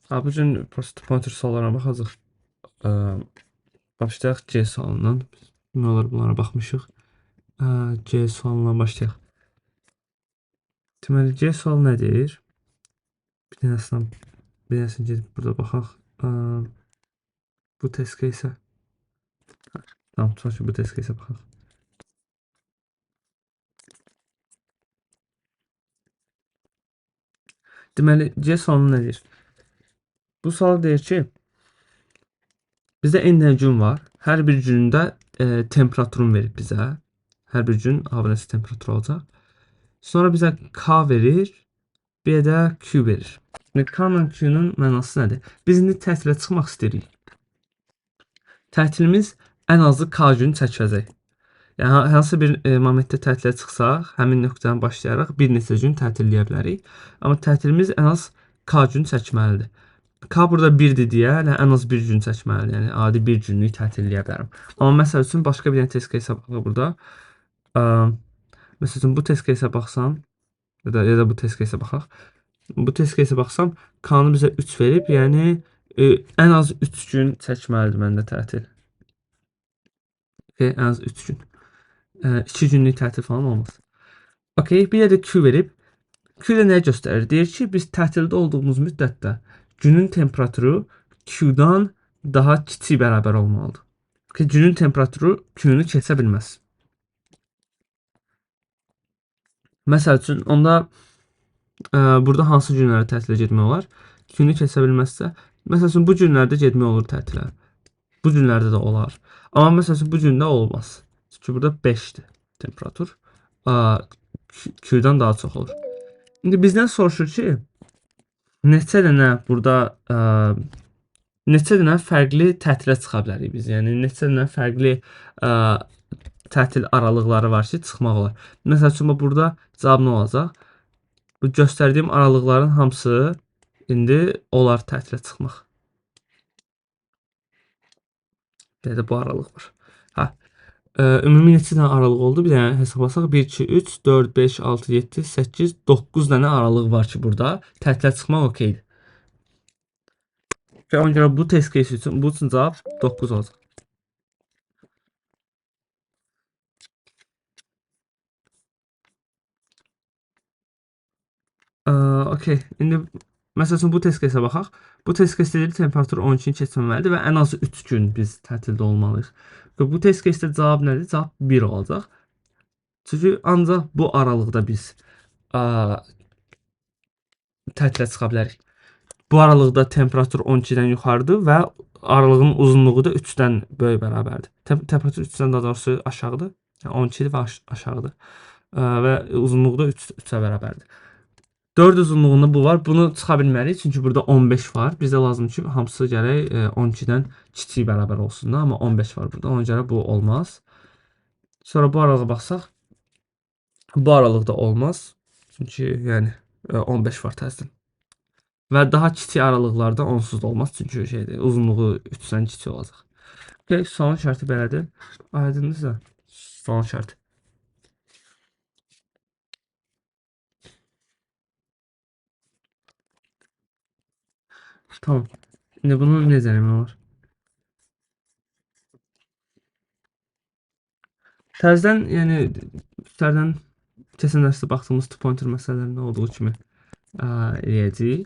Ha, bu gün prosta pointer suallarına baxacaq. Ə, Başlayaq C sualından. Demək olar bunlara baxmışıq. C sualından başlayaq. Deməli, C sual nədir? Bir dənəsini gedib burada baxaq. Bu test case-ə. Tamam, sonra bu test case-ə baxaq. Deməli, C sualı nədir? Bu sual deyir ki, bizdə n dənə gün var. Hər bir gündə temperaturun verib bizə. Hər bir gün havanın temperaturu olacaq. Sonra bizə K verir, bir də Q verir. K-la Q-nun mənası nədir? Biz indi tətilə çıxmaq istəyirik. Tətilimiz ən azı K gün çəkəcək. Yəni, hansı bir momentdə tətilə çıxsaq, həmin nöqtədən başlayaraq bir neçə gün tətilləyə bilərik. Amma tətilimiz ən az K gün çəkməlidir. K burada 1-dir deyə, ən az bir gün çəkməlidir. Yəni, adi bir günlük tətilləyə bilərəm. Amma məsəl üçün, başqa bir dənə test case-ə baxaq burada. Məsəl üçün, bu test case-ə baxsam, ya da bu test case-ə baxaq. Bu test case-ə baxsam, K-nı bizə 3 verib, yəni ən az 3 gün çəkməlidir məndə tətil. Ən az 3 gün. 2 günlük tətil falan olmaz. Okay, bir də Q verib. Q də nəyə göstərir? Deyir ki, biz tətildə olduğumuz müddətdə günün temperaturu Q-dan daha kiçik bərabər olmalıdır. Günün temperaturu Q-nu keçə bilməz. Məsəl üçün, onda burada hansı günlərdə tətilə getmək olar? Günü keçə bilməzsə, məsəl üçün, bu günlərdə getmək olur tətilə. Bu günlərdə də olar. Amma məsəl üçün, bu gündə olmaz. Çünki burada 5-dir temperatur. Q-dan daha çox olur. İndi bizdən soruşur ki, neçə dənə fərqli tətilə çıxa bilərik biz. Yəni, neçə dənə fərqli tətil aralıqları var ki, çıxmaq olar. Məsəl üçün, burada cavab nə olacaq? Bu göstərdiyim aralıqların hamısı indi olar tətilə çıxmaq. Bir də bu aralıq var. Ümumi neçə dənə aralıq oldu? Bir dənə hesablasaq 1, 2, 3, 4, 5, 6, 7, 8, 9 dənə aralıq var ki, burada tətilə çıxmaq okeydir. Və ona görə bu test case üçün bu üçün cavab 9 olacaq. Okay, indi məsəl üçün bu test case-ə baxaq. Bu test case deyir temperatur 12-ni keçməməlidir və ən azı 3 gün biz tətildə olmalıyıq. Və bu test case-də cavab nədir? Cavab 1 olacaq. Çünki ancaq bu aralıqda biz tətilə çıxa bilərik. Bu aralıqda temperatur 12-dən yuxarıdır və aralığın uzunluğu da 3-dən böyük bərabərdir. Temperatur 3-dən daha doğrusu aşağıdır. Yəni 12-dir və aşağıdır. Və uzunluğu da 3-ə bərabərdir. 4 uzunluğunda bu var. Bunu çıxa bilmərik. Çünki burada 15 var. Bizə lazım ki, hamısı gərək 12-dən kiçik bərabər olsun da. Amma 15 var burada. Ona görə bu olmaz. Sonra bu aralığa baxsaq. Bu aralıqda olmaz. Çünki yəni 15 var təzədən. Və daha kiçik aralıqlarda onsuz da olmaz. Çünki şeydir, uzunluğu 3-dən kiçik olacaq. Okay, sualın şərti belədir. Aydındırsa, sualın şərti. Tamam. Şimdi bunu necə eləmək olar? Təzədən, yəni üstlərdən keçən dərsdə baxdığımız two pointer məsələlərində olduğu kimi eləyəcəyik.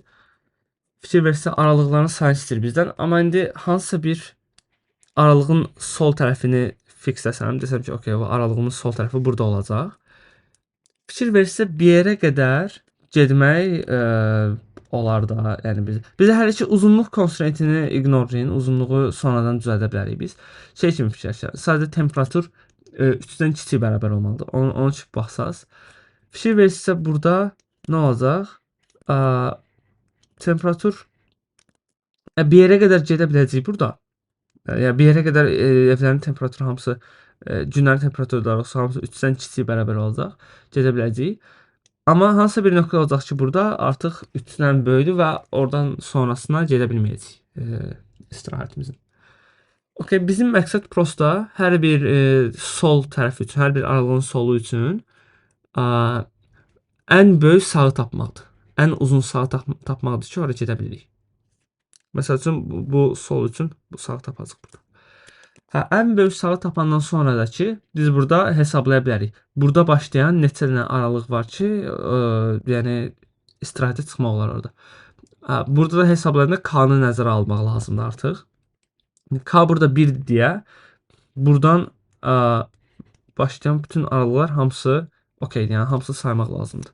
Fikir versə aralıqların sayını istəyir bizdən. Amma indi hansısa bir aralığın sol tərəfini fixləsəm, desəm ki, okay, aralığımın sol tərəfi burada olacaq. Fikir versə bir yerə qədər getmək olar da. Yəni biz hələ ki uzunluq constraintini ignorlayın. Uzunluğu sonradan düzəldə bilərik biz. Şey kimi fikirləşək. Sadəcə temperatur 3-dən kiçik bərabər olmalıdır. Onun üçün baxsaz. Fikir versə burada nə olacaq? Temperatur bir yerə qədər gedə biləcək burada. Yəni bir yerə qədər evlərin temperaturu hamısı, günlərin temperaturları hamısı 3-dən kiçik bərabər olacaq. Gedə biləcək. Amma hansısa bir nöqtə olacaq ki, burada artıq 3-dən böyükdür və oradan sonrasına gedə bilməyəcək istirahətimizin. Okay, bizim məqsəd prosta hər bir sol tərəf üçün, hər bir aralığın solu üçün ən böyük sağı tapmaqdır. Ən uzun sağı tapmaqdır ki, oraya gedə bilirik. Məsəl üçün bu sol üçün bu sağı tapacaq burada. Hə, ən böyük sağı tapandan sonra da ki, biz burada hesablaya bilərik. Burada başlayan neçə dənə aralıq var ki, yəni istirahətə çıxmaq olar orada. Hə, burada da hesablayanda k-nı nəzərə almaq lazımdır artıq. K burada 1 deyə buradan başlayan bütün aralıqlar hamısı okeydir. Yəni hamısını saymaq lazımdır.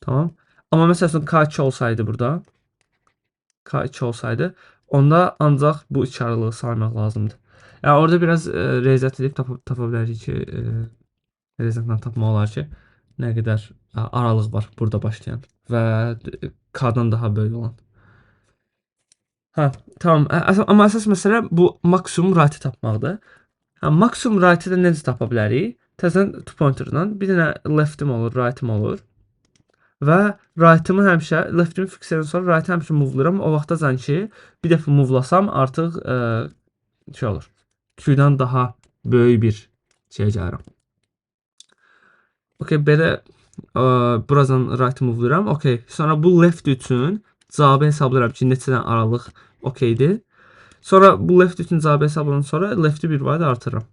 Tamam. Amma məsələn K2 olsaydı burada, K2 olsaydı, onda ancaq bu iki aralığı saymaq lazımdır. Yəni orada biraz riyaziyyat edib tapa bilərik ki, riyaziyyatla tapmaq olar ki, nə qədər aralıq var burada başlayan və K-dan daha böyük olan. Hə, tamam. Amma əsas məsələ bu maksimum right tapmaqdır. Hə, maksimum right-i də necə tapa bilərik? Təzədən two pointer-dan bir dənə left-im olur, right-im olur. Və right-ımı həmişə left-imi fixlədən sonra right-ı həmişə move-luram. O vaxtacan ki, bir dəfə move-lasam artıq şey olur. Q-dan daha böyük bir şey gəlirəm. Okay, belə buradan right move-luram. Okay, sonra bu left üçün cavabı hesablayıram ki, neçə dənə aralıq okeydir. Sonra bu left üçün cavabı hesabladan sonra left-i bir var da artırıram.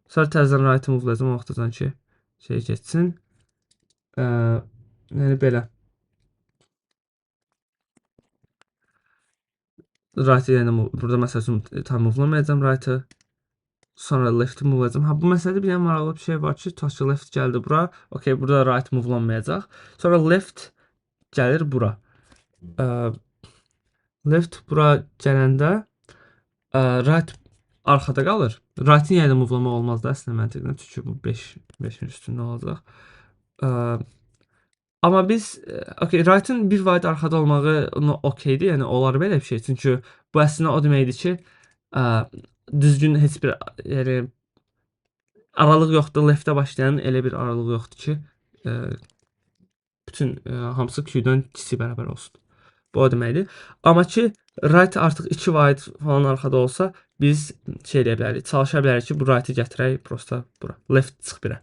Sonra təzədən right move-layacam o vaxtacan ki, şey keçsin. Yəni belə. Right-ı yəni burada məsəl üçün tam move-lamayacam right-ı. Sonra left move-layacam. Ha, bu məsələdə bir maraqlı bir şey var ki, tutaq ki, left gəldi bura. Okay, burada right move-lanmayacaq. Sonra left gəlir bura. Left bura gələndə right arxada qalır. Right-ın yəni move-lamaq olmaz da əslində məntiqlə. Çünki bu 5-in üstündə olacaq. Amma biz okay, right-ın bir wide arxada olmağı okeydir. Yəni olar belə bir şey. Çünki bu əslində o deməkdir ki, düzgün heç bir yəni aralıq yoxdur. Left-ə başlayan elə bir aralıq yoxdur ki, bütün hamısı Q-dan kiçik bərabər olsun. Bu o deməkdir. Amma ki, right artıq 2 wide falan arxada olsa, biz şey deyə bilərik, çalışa bilərik ki, bu right-ı gətirək prosta bura. Left çıx birə.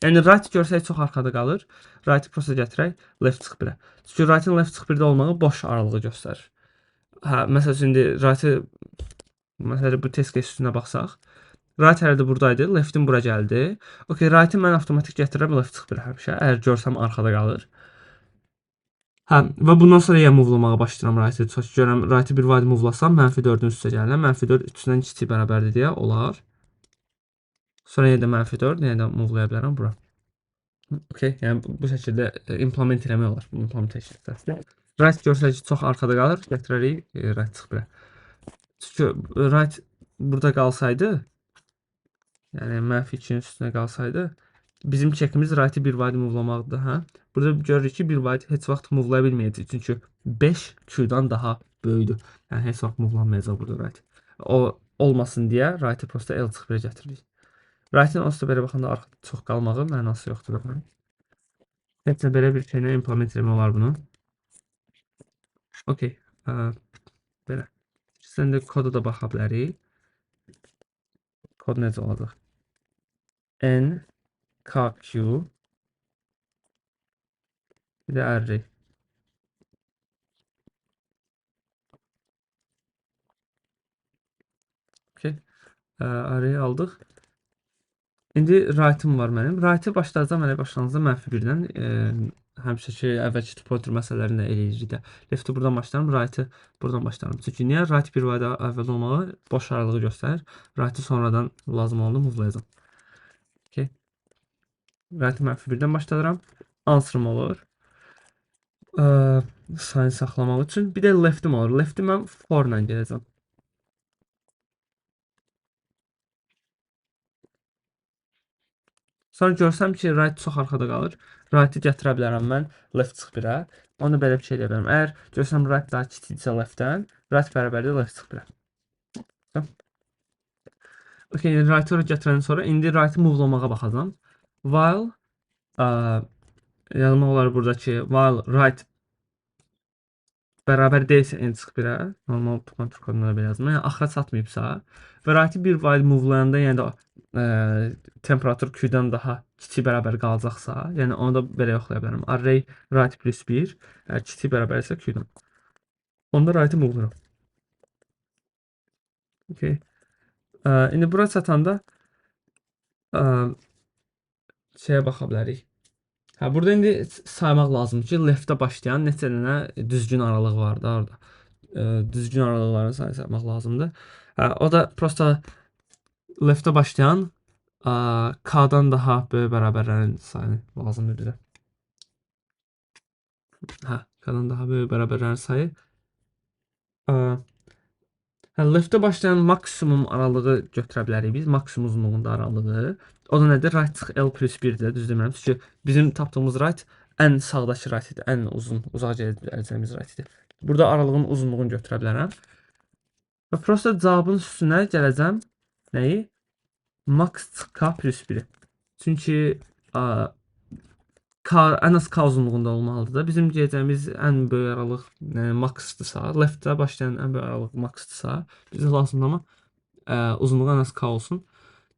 Yəni right görsək çox arxada qalır. Right-ı prosta gətirək, left çıx birə. Çünki right-ın left çıx birdə olmağı boş aralığı göstərir. Hə, məsəl üçün indi right-ı məsələn bu test case üstünə baxsaq, right hələ də buradaydı, left-in bura gəldi. Okay, right-ı mən avtomatik gətirirəm left çıx birə həmişə. Əgər görsəm arxada qalır. Hə, və bundan sonra yenə move-lamağa başlayıram right-ı. Tutaq ki, görürəm right-ı bir wide move-lasam, -4-ün üstə gəlirəm. -4 3-dən kiçik bərabərdir deyə olar. Sonra yenə də -4, yenə də move-laya bilərəm bura. Okay, yəni bu şəkildə implement eləmək olar. Implementation səsində. Right görsək ki, çox arxada qalır, gətirərik right çıx birə. Çünki right burada qalsaydı, yəni -2-nin üstünə qalsaydı, bizim çəkimiz right-ı bir wide move-lamaqdır, hə? Burada görürük ki, bir wide heç vaxt move-laya bilməyəcək. Çünki 5 Q-dan daha böyükdür. Yəni heç vaxt move-lanmayacaq burada right. O olmasın deyə right-ı prosta L çıx birə gətiririk. Right-ın onsuz da belə baxanda arxada çox qalmağı mənası yoxdur. Heç də belə bir şeylə implement etmək olar bunu. Okay. Belə. İstəndə koda da baxa bilərik. Kod necə olacaq? N K Q bir də array. Okay. Array aldıq. İndi right-ım var mənim. Right-ı başlayacağam elə başlanğıcda -1-dən. Həmişəki əvvəlki two pointer məsələlərini də eləyirik də. Left-i buradan başlayıram, right-ı buradan başlayıram. Çünki niyə? Right bir wide əvvəl olmağı boş aralığı göstərir. Right-ı sonradan lazım olanda move-layacam. Okay. Right-ı -1-dən başlayıram. Answer-ım olur. Sayını saxlamaq üçün. Bir də left-im olur. Left-i mən for ilə gələcəm. Sonra görsəm ki, right çox arxada qalır. Right-ı gətirə bilərəm mən left çıx birə. Onu belə bir şey edə bilərəm. Əgər görsəm right daha kiçikdirsə left-dən, right bərabərdir left çıx birə. Okay, right-ı ora gətirəndən sonra indi right-ı move-lamağa baxacağam. While yazmaq olar burada ki, while right bərabər deyilsə n çıx birə, normal kontrol koduna belə yazdım. Yəni axıra çatmayıbsa və right-ı bir while move-layanda yəni də temperatur Q-dan daha kiçik bərabər qalacaqsa, yəni onu da belə yoxlaya bilərəm. Array right +1 əgər kiçik bərabərsə Q-dan. Onda right-ı move-luram. Okay. İndi bura çatanda ə, şeyə baxa bilərik. Hə, burada indi saymaq lazımdır ki, leftə başlayan neçə dənə düzgün aralıq var da orada. Düzgün aralıqların sayını saymaq lazımdır. Hə, o da prosta leftə başlayan k-dan daha böyük bərabərlərin sayını lazımdır bizə. Hə, k-dan daha böyük bərabərlərin sayı. Hə, leftə başlayan maksimum aralığı götürə bilərik biz. Maksimum uzunluğunda aralığı. O da nədir? Right çıx L plus 1-dir, düz demirəm. Çünki bizim tapdığımız right ən sağdakı right idi. Ən uzun, uzaq gələcəyimiz right idi. Burada aralığın uzunluğunu götürə bilərəm. Və prosta cavabın üstünə gələcəm. Nəyi? Max k plus 1-i. Çünki k ən az k uzunluğunda olmalıdır da. Bizim deyəcəyimiz ən böyük aralıq max-dırsa, leftdə başlayan ən böyük aralıq max-dırsa, bizə lazımdır amma uzunluğu ən az k olsun.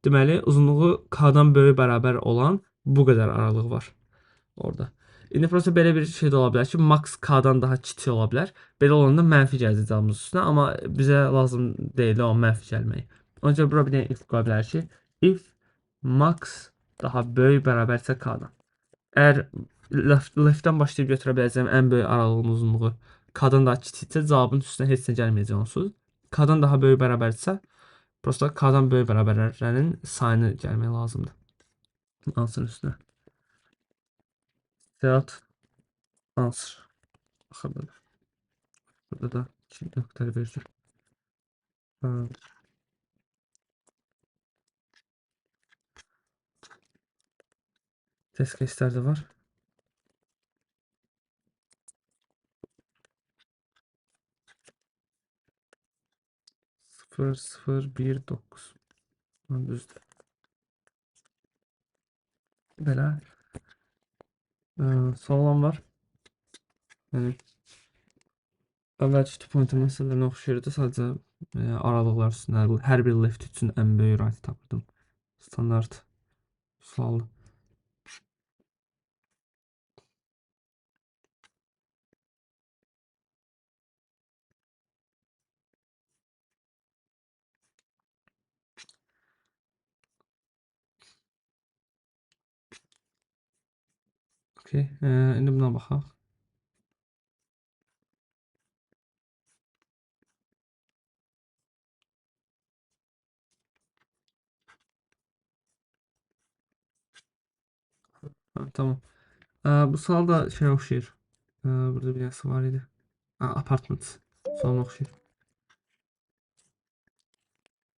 Deməli, uzunluğu k-dan böyük bərabər olan bu qədər aralıq var orada. İndi prosta belə bir şey də ola bilər ki, max k-dan daha kiçik ola bilər. Belə olanda mənfi gələcək cavabımız üstünə, amma bizə lazım deyil o mənfi gəlməyi. Onun üçün bura bir dənə if qoya bilərik ki, if max daha böyük bərabərsə k-dan. Əgər leftdən başlayıb götürə biləcəyim ən böyük aralığın uzunluğu k-dan daha kiçiksə, cavabın üstünə heç nə gəlməyəcək onsuz. K-dan daha böyük bərabərsə, prosta k-dan böyük bərabərlərin sayını gəlmək lazımdır. Answerın üstünə. Set answer. Axırda da. Burada da 2 nöqtəli verəcək. Test case'lər də var. 0, 0, 1, 9. Düzdür. Belə sualan var. Yəni əvvəlki 2 pointer məsələlərinə oxşayırdı. Sadəcə aralıqlar üstündə hər bir left üçün ən böyük right tapırdım. Standart sual. Okay, indi buna baxaq. Ha, tamam. Bu sual da şey oxşayır. Burada bir nəsə var idi. Apartment. Sualına oxşayır.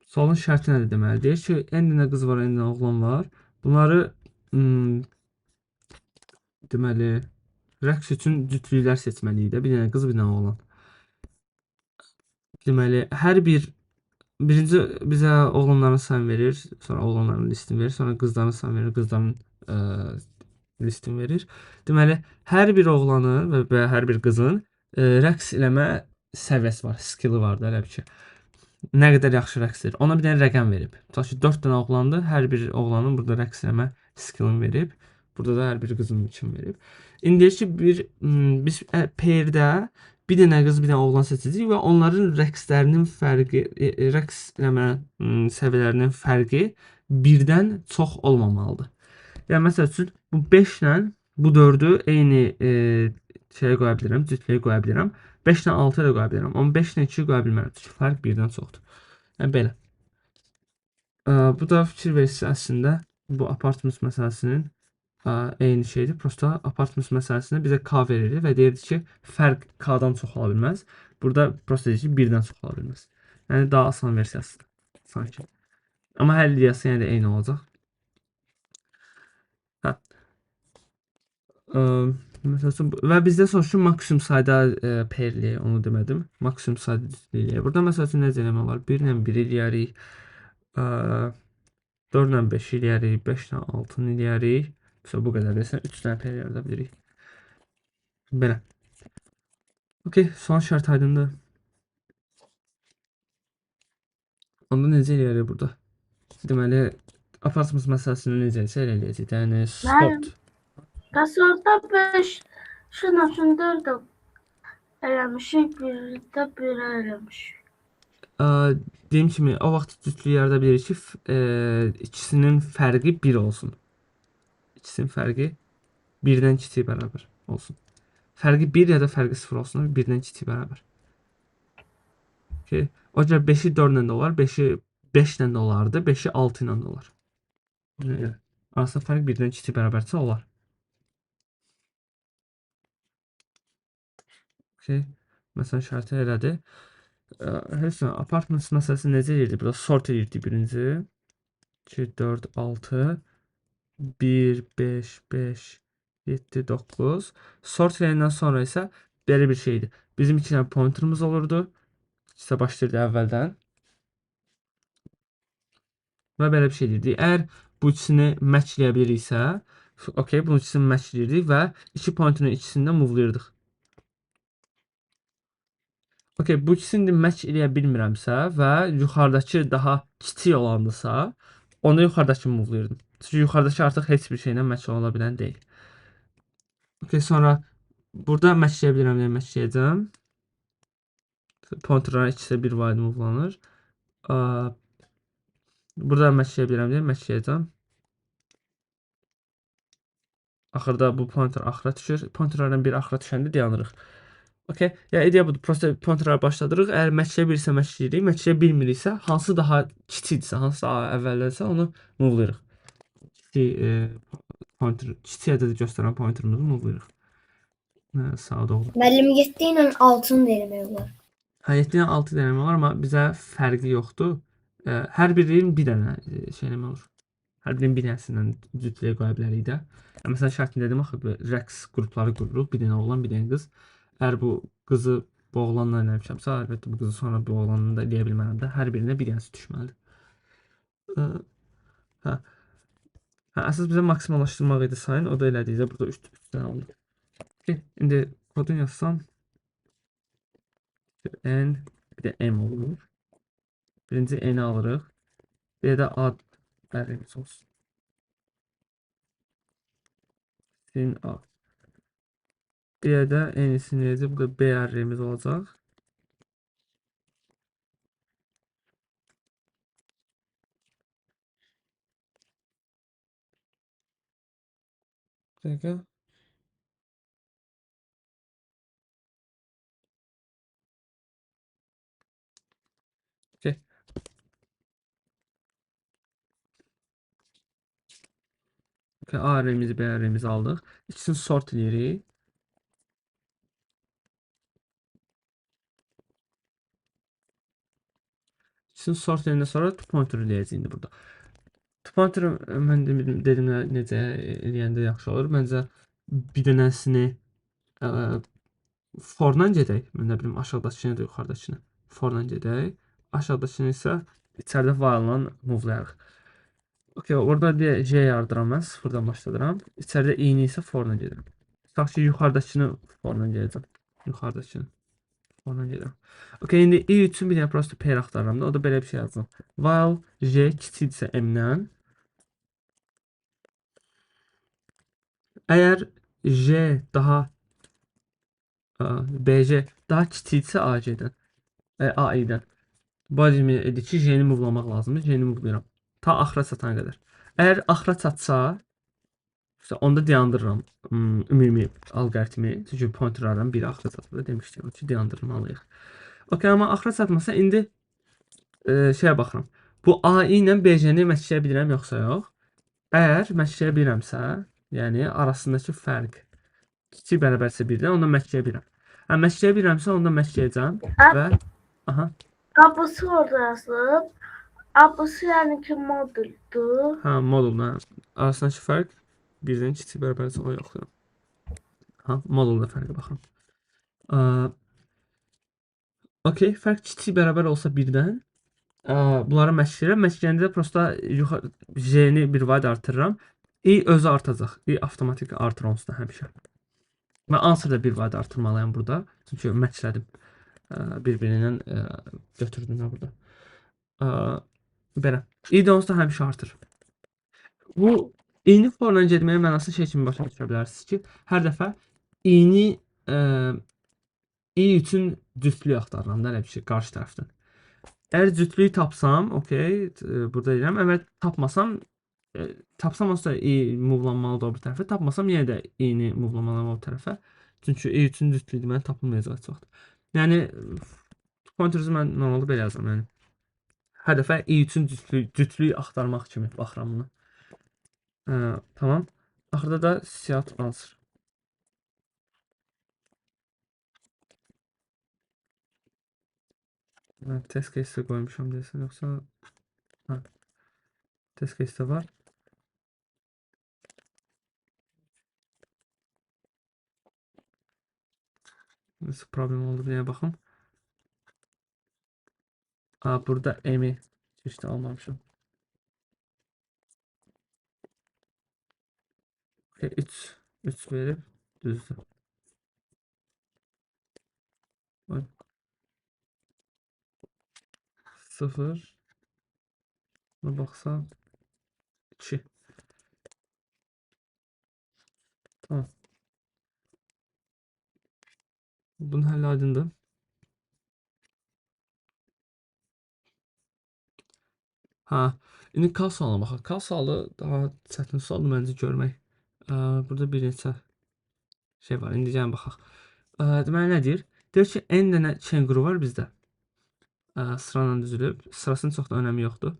Sualın şərti nədir deməli? Deyir ki, n dənə qız var, n dənə oğlan var. Bunları deməli rəqs üçün cütlüklər seçməliyik də. Bir dənə qız, bir dənə oğlan. Deməli, hər bir birinci bizə oğlanların sayını verir, sonra oğlanların listini verir, sonra qızların sayını verir, qızların listini verir. Deməli, hər bir oğlanın və hər bir qızın rəqs eləmə səviyyəsi var, skilli var da, elə bir şey. Nə qədər yaxşı rəqs edir. Ona bir dənə rəqəm verib. Tutaq ki, 4 dənə oğlandır, hər bir oğlanın burada rəqs eləmə skillini verib. Burada da hər bir qızın üçün verib. İndi deyir ki, biz pairdə bir dənə qız, bir dənə oğlan seçəcəyik və onların rəqslərinin fərqi, rəqs eləmə səviyyələrinin fərqi 1-dən çox olmamalıdır. Yəni məsəl üçün bu 5 ilə bu 4-ü eyni şeyə qoya bilərəm, cütlüyə qoya bilərəm. 5 ilə 6 da qoya bilərəm. Amma 5 ilə 2 qoya bilmərəm. Çünki fərq 1-dən çoxdur. Yəni belə. Bu da fikir versə əslində bu apartment məsələsinin eyni şeydir. Prosta apartment məsələsində bizə k verirdi və deyirdi ki, fərq k-dan çox ola bilməz. Burada prosta deyir ki, 1-dən çox ola bilməz. Yəni daha asan versiyasıdır sanki. Amma həll ideyası yenə də eyni olacaq. Hə. Məsələn, və bizdə soruşur maksimum sayda pairliyə, onu demədim. Maksimum sayda cütlüyə. Burada məsəl üçün necə eləmək olar? 1 ilə 1 eləyərik. 4 ilə 5 eləyərik. 5 ilə 6 eləyərik. Mesela bu qədər desən 3 dənə pair yarada bilirik. Belə. Okay, son şərt aydındır. Onda necə eləyərik burada? Deməli, apartment məsələsini necə eləyəcək? Yəni, spot. Qasorda 5 şunun 4 eləmişik, bir də 1 eləmişik. Dediyim kimi o vaxt cütlük yarada bilir ki, ikisinin fərqi 1 olsun. İkisinin fərqi 1-dən kiçik bərabər olsun. Fərqi 1 ya da fərqi 0 olsun. 1-dən kiçik bərabər. Okay. O cür 5-i 4 ilə də olar, 5-i 5 ilə də olardı, 5-i 6 ilə də olar. Arasında fərq 1-dən kiçik bərabərsə olar. Okay. Məsələn, şərti elədi. Heç nə, apartment məsələsi necə edirdi? Burada sort edirdi birinci. 2, 4, 6, 1, 5, 5, 7, 9. Sort eləyəndən sonra isə belə bir şeydir. Bizim 2 dənə pointerımız olurdu. İşte başlayırdı əvvəldən. Və belə bir şey deyirdi. Əgər bu ikisini matchləyə biliriksə, okey, bunun ikisini matchləyirdik və 2 pointerin ikisini də move'layırdıq. Okey, bu ikisini də match eləyə bilmirəmsə və yuxarıdakı daha kiçik olandısa, onda yuxarıdakını move'layırdım. Çünki yuxarıdakı artıq heç bir şeylə match ola bilən deyil. Okey, sonra burada matchləyə bilirəm deyə matchləyəcəm. Pointerların ikisi də bir wide move'lanır. Burada matchləyə bilirəm deyə matchləyəcəm. Axırda bu pointer axıra düşür. Pointerlardan biri axıra düşəndə dayanırıq. Okay. Ya ideya budur. Prosta pointerları başladırıq. Əgər matchləyə bilirsə matchləyirik. Matchləyə bilmiriksə, hansı daha kiçikdirsə, hansı əvvəldədirsə onu move'layırıq. Pointer kiçik ədədi göstərən pointerimizi move'layırıq. Sadə olur. Müəllim 7 ilə 6-nı demək olar. Hə, 7 ilə 6 demək olar, amma bizə fərqi yoxdur. Hər birinin bir dənə şey eləmək olur. Hər birinin bir dənəsindən cütlüyə qoya bilərik də. Məsələn, şərtini dedim axı, rəqs qrupları qururuq. Bir dənə oğlan, bir dənə qız. Əgər bu qızı bu oğlanla eləmişəmsə, əlbəttə bu qızı sonra bu oğlanla da eləyə bilmərəm də. Hər birinə bir dənəsi düşməlidir. Hə. Əsas bizə maksimallaşdırmaq idi sayın. O da elədikdə burada 3 dənə oldu. İndi kodun yazsam n, bir də m olur. Birinci n alırıq. Bir də ad ərimiz olsun. Sin a. Bir də n'si necə? Bu da b ərimiz olacaq. Bir dəqiqə. Okay. Okay, A ərimizi, B ərimizi aldıq. İkisini sort edirik. İkisini sort edəndən sonra pointer eləyəcəyik indi burada. Pointer mən dedim necə eləyəndə yaxşı olur. Məncə bir dənəsini for-la gedək. Mən nə bilim aşağıdakını da yuxarıdakını for-la gedək. Aşağıdakını isə içəridə while-la move-layarıq. Okay, orada bir J yardıram mən, sıfırdan başladıram. İçəridə i-ni isə for-la gedirəm. Tutaq ki, yuxarıdakını for-la gedəcəm. Yuxarıdakını for-la gedirəm. Okay, indi i üçün bir dənə prosto pair axtarıram da. O da belə bir şey yazdım. While J kiçikdirsə m-dən. Əgər J daha BC daha kiçikdirsə AC-dən, AI-dən. Bu edir ki, J-ni move'lamaq lazımdır. J-ni move'layıram. Ta axıra çatana qədər. Əgər axıra çatsa, onda dayandırıram ümumi alqoritmi. Çünki pointerlardan biri axıra çatır demişdim ki, dayandırmalıyıq. Okay, amma axıra çatmasa indi şeyə baxıram. Bu AI ilə BC-ni matchləyə bilirəm yoxsa yox? Əgər matchləyə bilirəmsə, yəni arasındakı fərq kiçik bərabərsə 1-dən, onda matchləyə bilirəm. Matchləyə bilirəmsə, onda matchləyəcəm və aha. Abısı orada yazılıb. Abısı yəni ki moduldur. Hə, modulla arasındakı fərq 1-dən kiçik bərabərsə o yoxdur. Ha, modulda fərqə baxın. Okay, fərq kiçik bərabər olsa 1-dən bunları matchləyirəm. Matchləyəndə də prosta J-ni bir wide artırıram. I özü artacaq. I avtomatik artır onsuz da həmişə. Mən answer-da bir wide artırmalıyam burada. Çünki matchlədim. Bir-birindən götürdüm də burada. Belə. I də onsuz da həmişə artır. Bu i-ni for-la getməyə mənası şey kimi başa düşə bilərsiniz ki, hər dəfə i-ni i üçün cütlük axtarıram da elə bir şey qarşı tərəfdən. Əgər cütlüyü tapsam, okey, burada deyirəm. Əgər tapmasam, tapsam olsa i movelanmalıdır o bir tərəfə. Tapmasam yenə də i-ni movelanmalıyam o tərəfə. Çünki i üçün cütlüyü deməli tapılmayacaq heç vaxt. Yəni pointer'ı mən normalda belə yazıram, yəni. Hər dəfə i üçün cütlüyü axtarmaq kimi baxıram buna. Tamam. Axırda da set answer. Test case'də qoymuşam deyəsən, yoxsa hə, test case'də var. Nasıl problem oldu bir baxım. Burada Emi işte almamışım. Okay, 3 verib düzdür. 0 buna baxsam 2. Tamam. Bunun həlli aydındır. İndi kal sualına baxaq. Kal sualı daha çətin sualdır məncə görmək. Burada bir neçə şey var. İndi gəlin baxaq. Deməli nədir? Deyir ki, n dənə kenguru var bizdə. Sırayla düzülüb. Sırasının çox da önəmi yoxdur.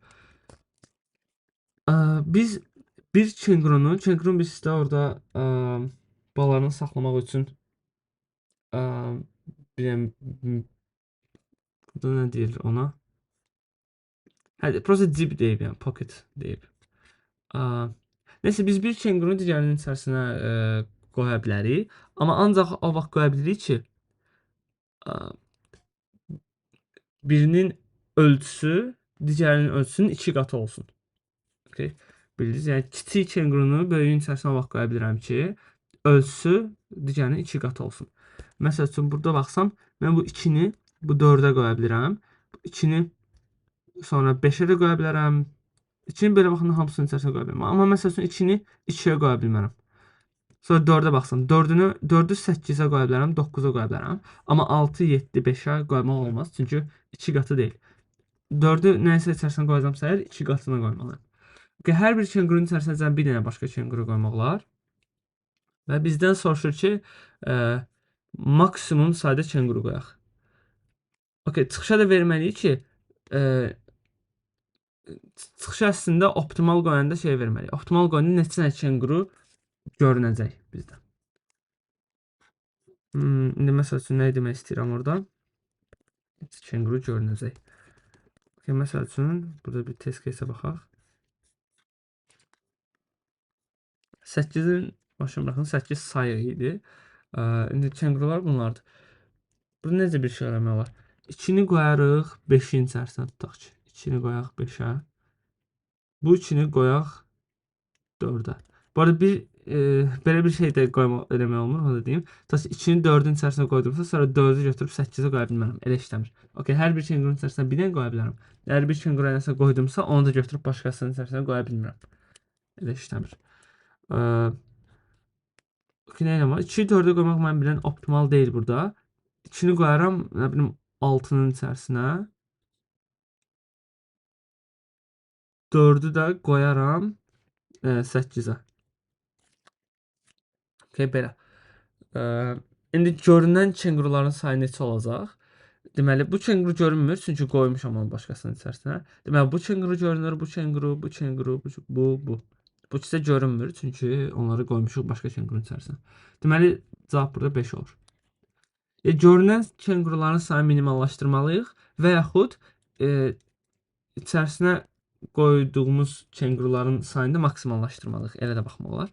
Biz bir kengurun biz də orada balalarını saxlamaq üçün biləm burada nə deyilir ona? Hə, prosta cib deyib, yəni pocket deyib. Nəysə biz bir kengurunu digərinin içərisinə qoya bilərik, amma ancaq o vaxt qoya bilirik ki, birinin ölçüsü digərinin ölçüsünün 2 qatı olsun. Okay. Bildiniz? Yəni kiçik kengurunu böyüyün içərisinə o vaxt qoya bilirəm ki, ölçüsü digərinin 2 qatı olsun. Məsəl üçün burada baxsam, mən bu 2-ni bu 4-ə qoya bilirəm. 2-ni sonra 5-ə də qoya bilərəm. 2-ni belə baxanda hamısının içərisinə qoya bilmərəm. Amma məsəl üçün 2-ni 2-yə qoya bilmərəm. Sonra 4-ə baxsam, 4-ü 8-ə qoya bilərəm, 9-a qoya bilərəm. Amma 6, 7, 5-ə qoymaq olmaz. Çünki 2 qatı deyil. 4-ü nəyisə içərisinə qoyacamsa əgər 2 qatına qoymalıyam. Hər bir kengurunun içərisinə bir dənə başqa kenguru qoymaq olar. Və bizdən soruşur ki, maksimum sayda kenguru qoyaq. Okay, çıxışa da verməliyik ki, çıxışa əslində optimal qoyanda şey verməliyik. Optimal qoyanda neçə kenguru görünəcək bizdə. İndi məsəl üçün nə demək istəyirəm orada? Kenguru görünəcək. Okay, məsəl üçün burada bir test case'ə baxaq. 8-in başına baxın, 8 sayı idi. İndi kengurular bunlardır. Burada necə bir şey eləmək olar? 2-ni qoyarıq 5-in içərisinə tutaq ki. 2-ni qoyaq 5-ə. Bu 2-ni qoyaq 4-ə. Bu arada belə bir şey də qoymaq eləmək olmur, onu da deyim. Təsəl 2-ni 4-ün içərisinə qoydumsa, sonra 4-ü götürüb 8-ə qoya bilmərəm. Elə işləmir. Okay, hər bir kengurun içərisinə bir dənə qoya bilərəm. Əgər bir kenguru nəsə qoydumsa, onu da götürüb başqasının içərisinə qoya bilmirəm. Elə işləmir. Nə var? 2-yi 4-ə qoymaq mən bilən optimal deyil burada. 2-ni qoyaram, nə bilim 6-nın içərisinə. 4-ü də qoyaram 8-ə. Okay, belə. İndi görünən kenguruların sayı neçə olacaq? Deməli, bu kenguru görünmür, çünki qoymuşam onu başqasının içərisinə. Deməli, bu kenguru görünür, bu kenguru, bu kenguru, bu. Bu isə görünmür, çünki onları qoymuşuq başqa kengurun içərisinə. Deməli, cavab burada 5 olur. Görünən kenguruların sayını minimallaşdırmalıyıq və yaxud içərisinə qoyduğumuz kenguruların sayını da maksimallaşdırmalıyıq. Elə də baxmaq olar.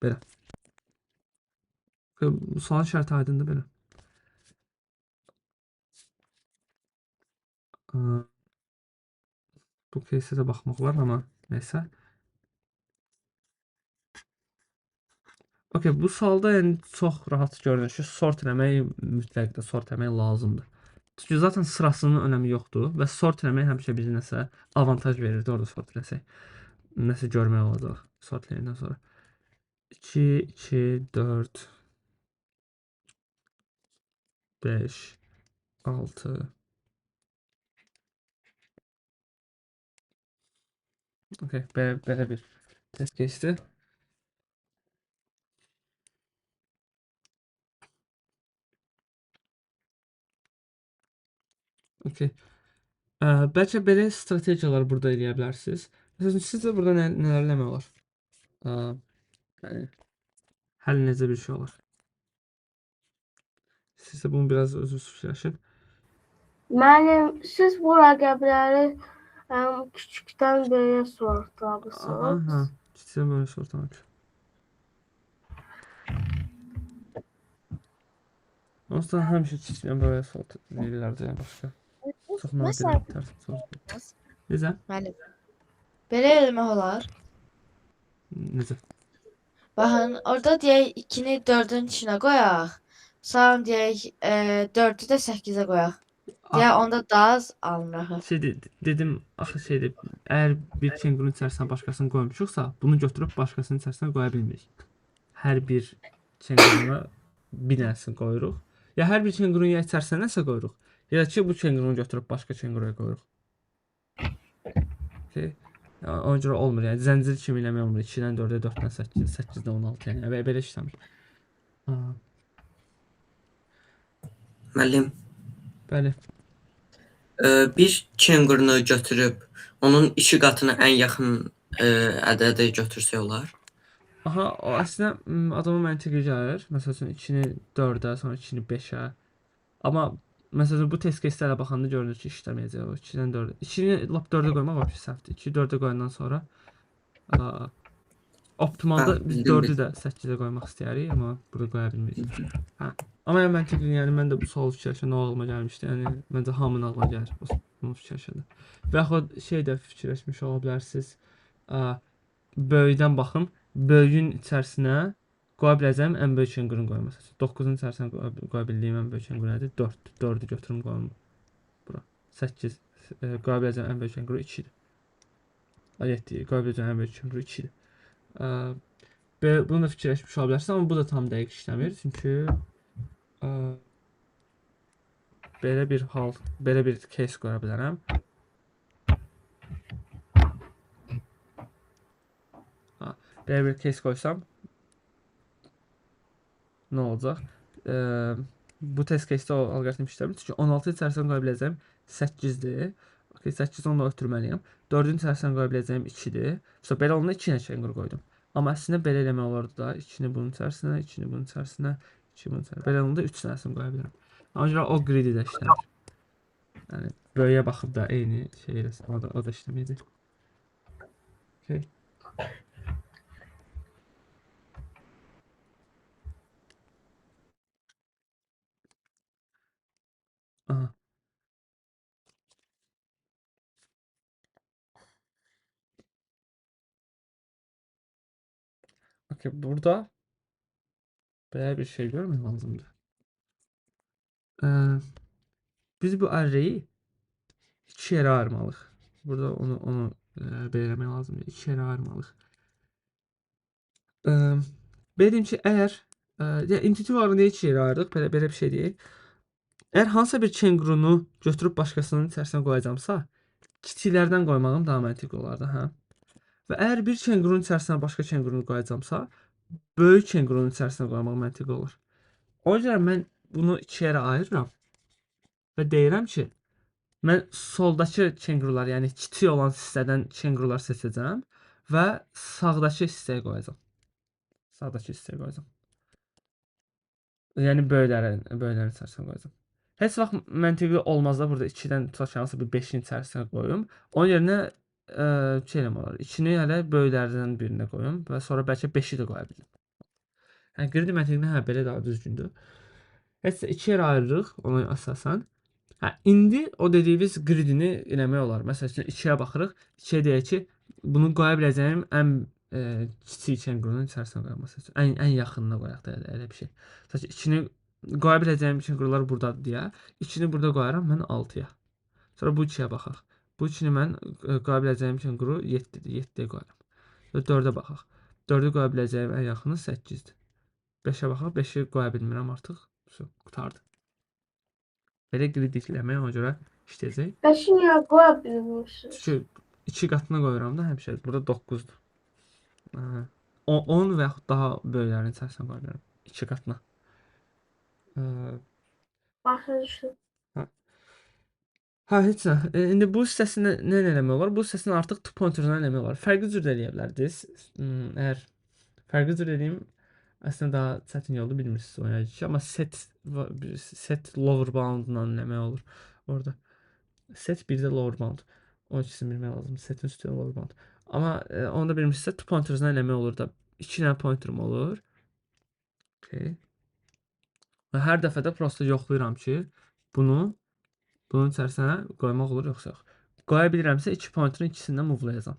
Belə. Sualın şərti aydındır belə. Bu case'ə də baxmaq olar, amma nəysə. Okay, bu sualda yəni çox rahat görünür ki, sort eləmək mütləq də sort eləmək lazımdır. Çünki zaten sırasının önəmi yoxdur və sort eləmək həmişə bizə nəsə avantaj verirdi orada sort eləsək. Nəsə görmək olacaq sort eləyəndən sonra. 2, 2, 4, 5, 6, Okay, belə bir test keçdi. Okay. Bəlkə belə strategiyalar burada eləyə bilərsiniz. Məsələn, sizcə burada nələr eləmək olar? Yəni həll necə bir şey olar? Siz də bunu biraz özünüz fikirləşin. Mənim siz bu rəqəmləri küçükdən böyüyə Aha, soruşdurmısınız? Sizə böyle sortam. Onsuz da həmişə kiçikdən böyle sort deyirlərdi yəni başqa. Çox nadir Məsələn, tərs sort. Necə? müəllim, belə eləmək olar. Necə? Baxın, orada deyək 2-ni 4-ün içinə qoyaq. Sonra deyək 4-ü də 8-ə qoyaq. Deyək onda daha az alınır. Şey dedim axı şeydir. Əgər bir kengurun içərisinə başqasını qoymuşuqsa, bunu götürüb başqasının içərisinə qoya bilmirik. Hər bir kenguruna bir dənəsini qoyuruq. Ya hər bir kengurun ya içərisinə nəsə qoyuruq, ya da ki bu kengurunu götürüb başqa kenguruya qoyuruq. Okay. Ya, ona görə olmur. Yəni zəncir kimi eləmək olmur. 2-dən 4-ə, 4-dən 8-ə, 8-dən 16. Yəni belə işləmir. Müəllim, Bəli. bir kengurunu götürüb onun 2 qatını ən yaxın ədədə götürsək olar? Aha, o əslində adama məntiqi gəlir. Məsələn 2-ni 4-ə, sonra 2-ni 5-ə. Amma məsələn bu test кейslərə baxanda görünür ki, işləməyəcək o 2-dən 4-ə. 2-ni lap 4-ə qoymaq vəbşi səhvdir. 2-yi 4-ə qoyandan sonra optimalda biz bildim, 4-ü də 8-ə qoymaq istəyirik, amma burada qoya bilmirik. Hə. Amma yəni məntiqli, yəni mən də bu sual fikirləşəndə nə ağlıma gəlmişdi. Yəni məncə hamının ağlına gəlir bunu fikirləşəndə. Və yaxud şey də fikirləşmiş ola bilərsiniz. Böyükdən baxım. Böyüyün içərisinə qoya biləcəyim ən böyük kengurunu qoyum. Məsələn 9-un içərisinə qoya bildiyim ən böyük kengur nədir? 4. 4-ü götürüm qoyum bura. 8 qoya biləcəyim ən böyük kenguru 2-dir. 7 qoya biləcəyim ən böyük kenguru 2-dir. Bunu da fikirləşmiş ola bilərsiniz, amma bu da tam dəqiq işləmir. Çünki belə bir hal, belə bir case qoya bilərəm. Belə bir case qoysam nə olacaq? Bu test case-də o alqoritm işləmir. Çünki 16 içərisinə qoya biləcəyim 8-dir. Okay, 8-i onunla ötürməliyəm. 4-ün içərisinə qoya biləcəyim 2-dir. So belə onda 2 dənə kengur qoydum. Amma əslində belə eləmək olardı da. 2-ni bunun içərisinə, 2-ni bunun içərisinə, 2-ni bunun içərisinə. Belə onda 3 dənəsini qoya bilərəm. Ona görə o greedy də işləmir. Yəni böyüyə baxıb da eyni şey eləsin. O da işləməyəcək. Okay. Aha. Okay, burada belə bir şey görmək lazımdır. Biz bu array'i 2 yerə ayırmalıyıq. Burada onu belə eləmək lazımdır. 2 yerə ayırmalıyıq. Belə deyim ki, əgər intuitiv olaraq niyə 2 yerə ayırdıq? Belə bir şey deyək. Əgər hansısa bir kengurunu götürüb başqasının içərisinə qoyacamsa, kiçiklərdən qoymağım daha məntiqli olardı, hə? Və əgər bir kengurun içərisinə başqa kengurunu qoyacamsa, böyük kengurunun içərisinə qoymaq məntiqli olur. O yüzden mən bunu 2 yerə ayırıram və deyirəm ki, mən soldakı kengurular, yəni kiçik olan hissədən kengurular seçəcəm və sağdakı hissəyə qoyacam. Sağdakı hissəyə qoyacam. Yəni böyüklərin içərisinə qoyacam. Heç vaxt məntiqli olmaz da burada 2-dən tutaq hansı bir 5-in içərisinə qoyum. Onun yerinə şey eləmək olar. 2-ni hələ böyüklərdən birinə qoyum və sonra bəlkə 5-i də qoya bilirim. Yəni greedy məntiqli belə daha düzgündür. Heç 2 yerə ayırırıq ona əsasən. İndi o dediyimiz gridini eləmək olar. Məsələn 2-yə baxırıq. 2-yə deyək ki, bunu qoya biləcəyim ən kiçik kengurunun içərisinə qoyaq məsələn. Ən yaxınına qoyaq da elə bir şey. Məsələn 2-ni qoya biləcəyim kengurular burdadır deyə, 2-ni burada qoyaram mən 6-ya. Sonra bu 2-yə baxaq. Bu 2-ni mən qoya biləcəyim kenguru 7-dir. 7-yə qoyaram. Və 4-ə baxaq. 4-ü qoya biləcəyim ən yaxını 8-dir. 5-ə baxaq. 5-i qoya bilmirəm artıq. Qurtardı. Belə gridikləmək ona görə işləyəcək. 5-i niyə qoya bilmirsiniz? Çünki 2 qatına qoyuram da həmişə. Burada 9-dur. 10 və yaxud daha böyüklərini içərisinə qoya bilərəm. 2 qatına. Ə, Başa düşdüm. Hə, heç nə. İndi bu hissəsini nə eləmək olar? Bu hissəsini artıq two pointer-dan eləmək olar. Fərqli cür də eləyə bilərdiniz. Əgər fərqli cür eləyim, əslində daha çətin yoldur, bilmirsiniz o yəni ki, amma set lower bound-la eləmək olur orada. Set bir də lower bound. O ikisini bilmək lazımdır. Setin üstü lower bound. Amma onu da bilmirsinizsə two pointers-dan eləmək olur da. 2 dənə pointerim olur. Okay. Və hər dəfə də prosta yoxlayıram ki, bunun içərisinə qoymaq olur yoxsa yox. Qoya bilirəmsə 2 pointerin ikisindən move-layacam.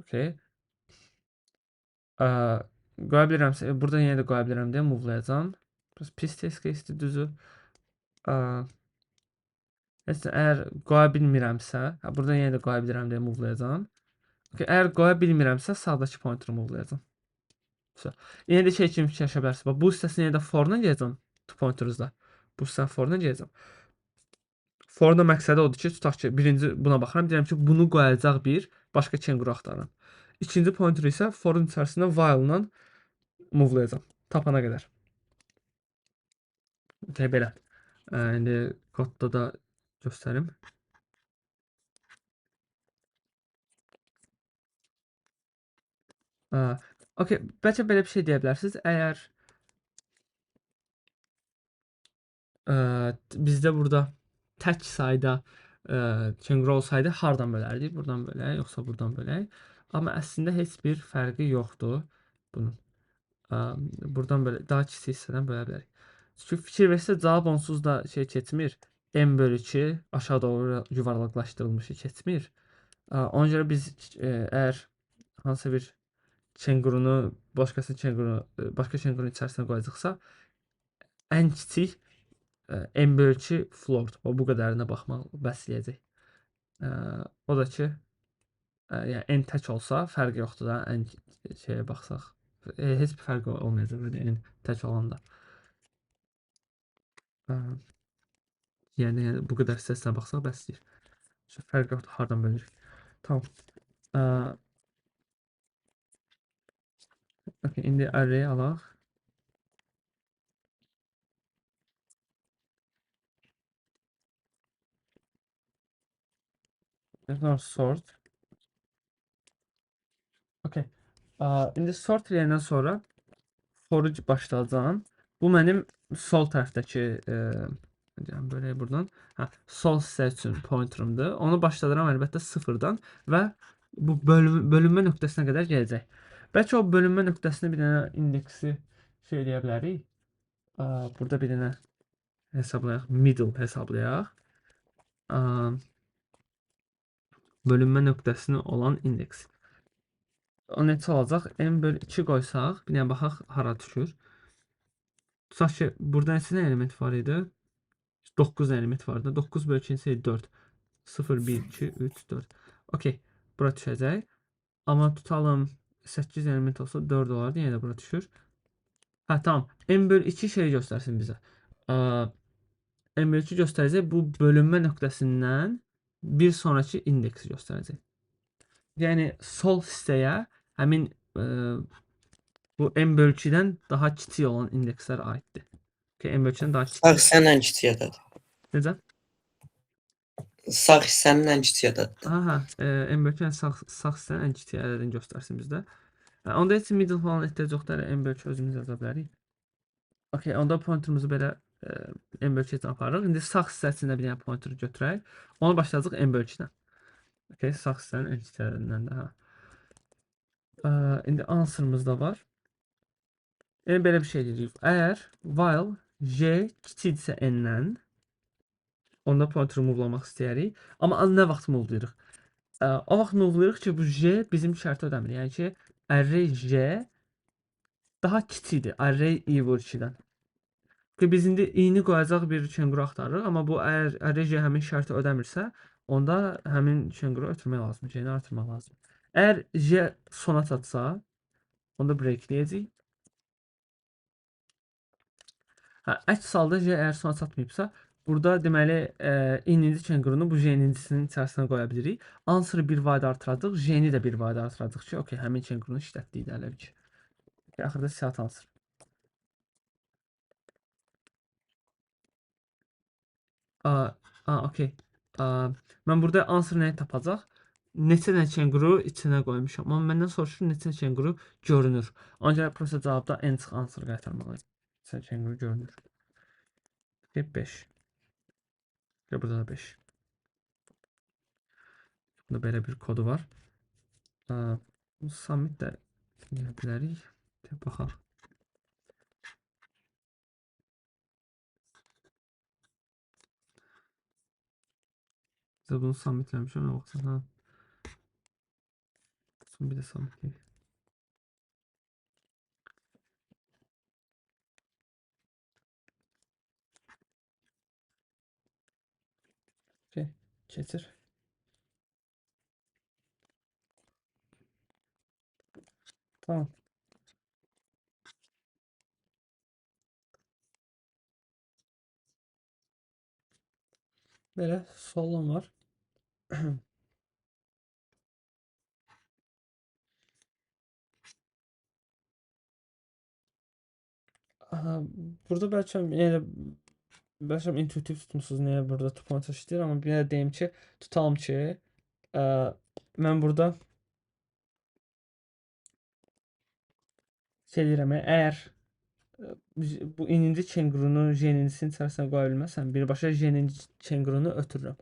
Okay. Qoya bilirəmsə, burada yenə də qoya bilirəm deyə move-layacam. Biraz pis test case-dir düzü. Əgər qoya bilmirəmsə, burada yenə də qoya bilirəm deyə move-layacam. Okay, əgər qoya bilmirəmsə, sağdakı pointeri move-layacam. Yenə də şey kimi fikirləşə bilərsiniz. Bax, bu hissəsini yenə də for-la gələcəm. Two pointers-da. Bu hissəni for-la gələcəm. For-da məqsədi odur ki, tutaq ki, birinci buna baxıram, deyirəm ki, bunu qoyacaq bir başqa kenguru axtarıram. İkinci pointer isə for-un içərisində while-la move-layacam. Tapana qədər. Okay, belə. İndi kodda da göstərim. Okay, bəlkə belə bir şey deyə bilərsiniz. Əgər bizdə burada tək sayda kenguru olsaydı hardan bölərdik? Buradan bölək, yoxsa buradan bölək? Amma əslində heç bir fərqi yoxdur bunun. Buradan belə daha kiçik hissədən bölə bilərik. Çünki fikir versəz cavab onsuz da şey keçmir. M/2 aşağı doğru yuvarlaqlaşdırılmışı keçmir. Ona görə biz əgər hansısa bir kengurunu başqa kengurunun içərisinə qoyacaqsa, ən kiçik M/2 float. Bu qədərinə baxmaq bəsləyəcək. O da ki, yəni n tək olsa fərq yoxdur da, ən şeyə baxsaq. Heç bir fərq olmayacaq n tək olanda. Yəni bu qədər hissəsinə baxsaq bəsləyir. Fərq yoxdur, hardan bölürük. Tamam. Okay, indi array alaq. Sort. Okay. İndi sort eləyəndən sonra for-u başlayacağam. Bu mənim sol tərəfdəki böyle buradan. Sol hissə üçün pointerimdir. Onu başladıram əlbəttə sıfırdan və bu bölünmə nöqtəsinə qədər gələcək. Bəlkə o bölünmə nöqtəsində bir dənə indeksi şey eləyə bilərik. Burada bir dənə hesablayaq, middle hesablayaq. Bölünmə nöqtəsində olan indeks. O neçə olacaq? M/2 qoysaq, bir dənə baxaq hara düşür. Tutaq ki, burada neçə element var idi? 9 element vardı. 9 bölü 2 4. 0, 1, 2, 3, 4. Okey. Bura düşəcək. Amma tutalım 8 element olsa 4 olardı. Yenə də bura düşür. Hə, tamam. M/2 şey göstərsin bizə. M/2 göstərəcək bu bölünmə nöqtəsindən bir sonraki indeksi göstərəcək. Yəni sol hissəyə həmin bu M/2-dən daha kiçik olan indekslər aiddir. M/2-dən daha kiçik. Sağ hissənin ən kiçik ədədi. Necə? Sağ hissənin ən kiçik ədədidir. Aha, M/2-nin sağ hissənin ən kiçik ədədini göstərsin bizdə. Onda heç middle falan ehtiyac yoxdur. M/2 özümüz yaza bilərik. Okay, onda pointerimizi belə M/2-dən aparırıq. İndi sağ hissəsində bir dənə pointer götürək. Onu başlayacağıq M/2-dən. Okay, sağ hissənin ən kiçik ədədindən də. İndi answerımız da var. Yəni belə bir şey deyirik. Əgər while j kiçikdirsə n-dən, onda pointer move-lamaq istəyirik. Amma nə vaxt move-layırıq? O vaxt move-layırıq ki, bu j bizim şərti ödəmir. Yəni ki, array j daha kiçikdir array i vur 2-dən. Biz indi i-ni qoyacaq bir kenguru axtarırıq. Amma bu əgər array j həmin şərti ödəmirsə, onda həmin kenguru ötürmək lazımdır. J-ni artırmaq lazımdır. Əgər j sona çatsa, onda breakləyəcək. Əks halda j əgər sona çatmayıbsa, Burada deməli ininci çenqurunu bu j-incisinin içərisinə qoya bilirik. Answer'ı bir vayda artıracaq, j-ni də bir vayda artıracaq ki, okey, həmin çenqurunu işlətdik də elə bil ki. Okay, axırda siyahı answer. Okey. Mən burada answer nəyi tapacaq? Neçə dənə çenquru içinə qoymuşam. Amma məndən soruşur neçə çenquru görünür. Ancaq prosta cavabda en çıx answer qaytarmalıyım. Neçə çenquru görünür. Okay, 5. Və burada da 5. Burada belə bir kodu var. Submit də edə bilərik. Baxaq. Bizə bunu submitləmişəm. Nə baxsan, ha. Bir də submitləyək. Okay, keçir. Tamam. Belə sualım var. Burada bəlkə intuitiv tutmusunuz nəyə burada tutmaq istəyir, amma bir də deyim ki, tutalım ki, mən burada şey deyirəm, əgər bu ininci çenqurunu j-incisinin içərisinə qoya bilməsəm, birbaşa j-inci çenqurunu ötürürəm.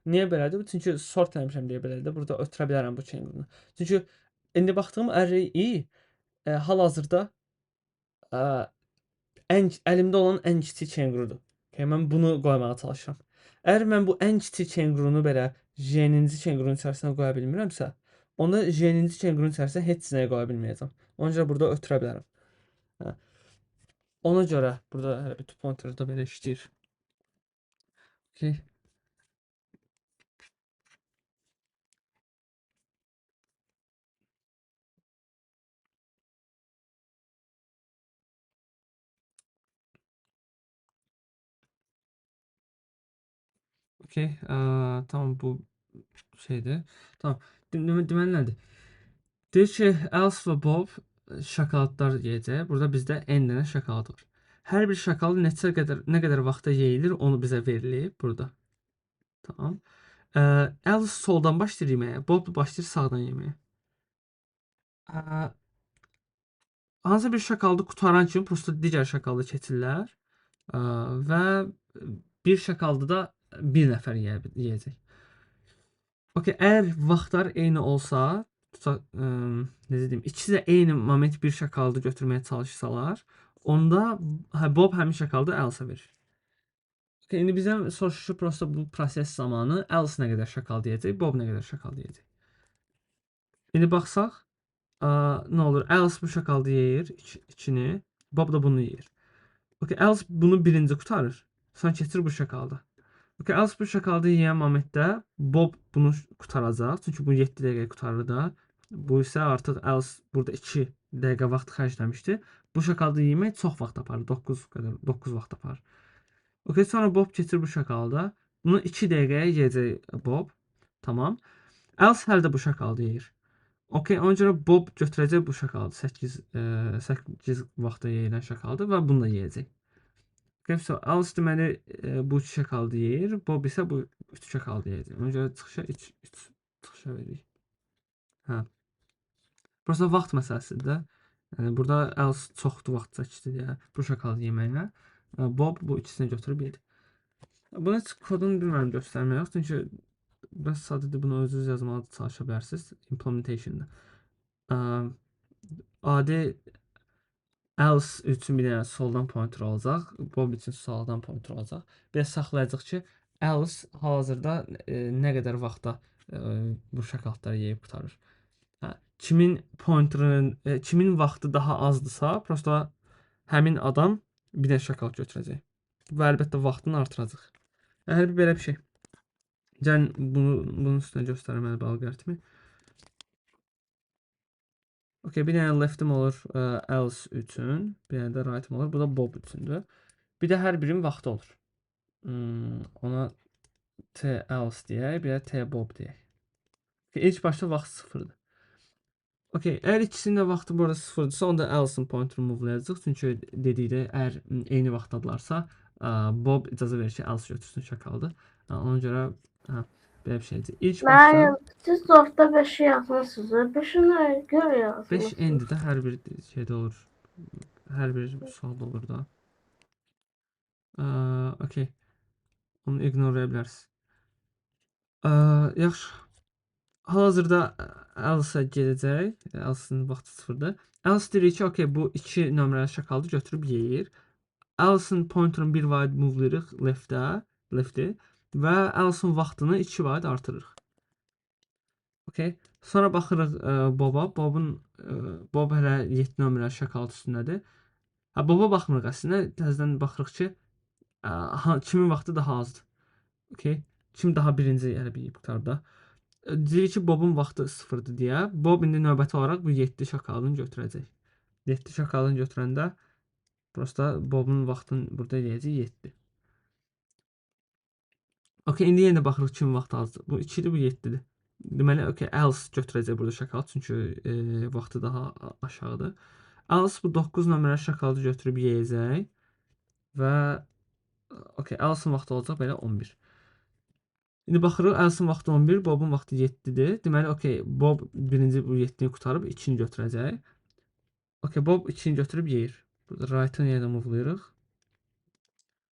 Niyə belədir? Çünki sort eləmişəm deyə belədir. Burada ötürə bilərəm bu çenqurunu. Çünki indi baxdığım array-i hal-hazırda əlimdə olan ən kiçik çenqurudur. Okay, mən bunu qoymağa çalışıram. Əgər mən bu ən kiçik çenqurunu belə j-inci çenqurunun içərisinə qoya bilmirəmsə, onda j-inci çenqurunun içərisinə heç nəyə qoya bilməyəcəm. Ona görə burada ötürə bilərəm. Ona görə burada hələ bir pointer da belə işləyir. Okay. Okay. Tamam bu şeydir. Tamam. Deməli nədir? Deyir ki, Alice və Bob şokoladlar yeyəcək. Burada bizdə n dənə şokolad var. Hər bir şokolad nə qədər vaxta yeyilir, onu bizə verilib burada. Tamam. Alice soldan başlayır yeməyə, Bob başlayır sağdan yeməyə. Hansısa bir şokoladı qutaran kimi prosta digər şokoladı keçirlər və bir şokoladı da bir nəfər yeyəcək. Okay, əgər vaxtlar eyni olsa, necə deyim, ikisi də eyni moment bir şokoladı götürməyə çalışsalar, onda Bob həmin şokoladı Alice-a verir. Okay, indi bizdən soruşur prosta bu proses zamanı Alice nə qədər şokolad yeyəcək, Bob nə qədər şokolad yeyəcək. İndi baxsaq, nə olur? Alice bu şokoladı yeyir, içini, Bob da bunu yeyir. Okay, Alice bunu birinci qutarır. Sonra keçir bu şokoladı. Okay, Alice bu şokoladı yeyən momentdə Bob bunu qutaracaq. Çünki bu 7 dəqiqə qutarır da. Bu isə artıq Alice burada 2 dəqiqə vaxt xərcləmişdi. Bu şokoladı yemək çox vaxt aparır. 9 vaxt aparır. Okay, sonra Bob keçir bu şokoladı. Bunu 2 dəqiqəyə yeyəcək Bob. Tamam. Alice hələ də bu şokoladı yeyir. Okay, ona görə Bob götürəcək bu şokoladı. 8 vaxtda yeyilən şokoladı və bunu da yeyəcək. Okay, so Alice deməli bu 2 şokoladı yeyir, Bob isə bu 3 şokoladı yeyəcək. Ona görə çıxışa 3 çıxışa veririk. Hə. Prosta vaxt məsələsidir də. Yəni burada Alice çoxlu vaxt çəkdi deyə bu şokoladı yeməyinə. Bob bu ikisini götürüb yedi. Bunun kodunu bilmirəm göstərmək, çünki bəs sadəcə bunu özünüz yazmağa çalışa bilərsiniz implementation'da. Adi Alice üçün bir dənə soldan pointer olacaq, Bob üçün sağdan pointer olacaq. Və saxlayacaq ki, Alice hal-hazırda nə qədər vaxtda bu şokoladları yeyib qurtarır. Kimin vaxtı daha azdısa, prosta həmin adam bir dənə şokolad götürəcək. Və əlbəttə vaxtını artıracaq. Hər bir belə bir şey. Gəlin bunun üstünə göstərəm əlbəttə. Okay, bir dənə left'im olur Alice üçün, bir dənə də right'im olur. Bu da Bob üçündür. Bir də hər birinin vaxtı olur. Ona T else deyək, bir də T bob deyək. İlk başda vaxt sıfırdır. Okay, əgər ikisinin də vaxtı burada sıfırdırsa, onda else'ın pointer'ını move'layacaq. Çünki dedikdə əgər eyni vaxtdadırlarsa, Bob icazə verir ki, else götürsün şakaldı. Ona görə belə bir şeydir. İlk başda Mənim siz sortda 5'i yazmışsınız. 5'ini göre 5 yazmışsınız. endi də hər bir şeydə olur. Hər bir sualda olur da. Okay. Onu ignorlaya bilərsiniz. Yaxşı. Hal-hazırda else gedəcək. Else'nin vaxtı sıfırdır. Else deyirik ki, okay, bu iki nömrəli şakaldı götürüb yeyir. Else'ın pointer'ını 1 vaid move'layırıq left'e və else'ın vaxtını 2 vaid artırırıq. Okay. Sonra baxırıq Bob'a. Bob hələ 7 nömrəli şakal üstündədir. Bob'a baxmırıq əslində. Təzədən baxırıq ki, kimin vaxtı daha azdır. Okay. Kim daha birinci yəni bir qutarda. Deyirik ki, Bob'un vaxtı sıfırdır deyə. Bob indi növbəti olaraq bu 7 şakalını götürəcək. 7 şakalını götürəndə prosta Bob'un vaxtını burada eləyəcək 7. Okay, indi yenə baxırıq kimin vaxtı azdır. Bu 2-dir, bu 7-dir. Deməli, okay, else götürəcək burada şakal, çünki vaxtı daha aşağıdır. Else bu 9 nömrəli şakalı götürüb yeyəcək və okay, else'ın vaxtı olacaq belə 11. İndi baxırıq, else'ın vaxtı 11, Bob'un vaxtı 7-dir. Deməli, okay, Bob birinci bu 7-ni qutarıb 2-ni götürəcək. Okay, Bob 2-ni götürüb yeyir. Burada right'ını yenə move'layırıq.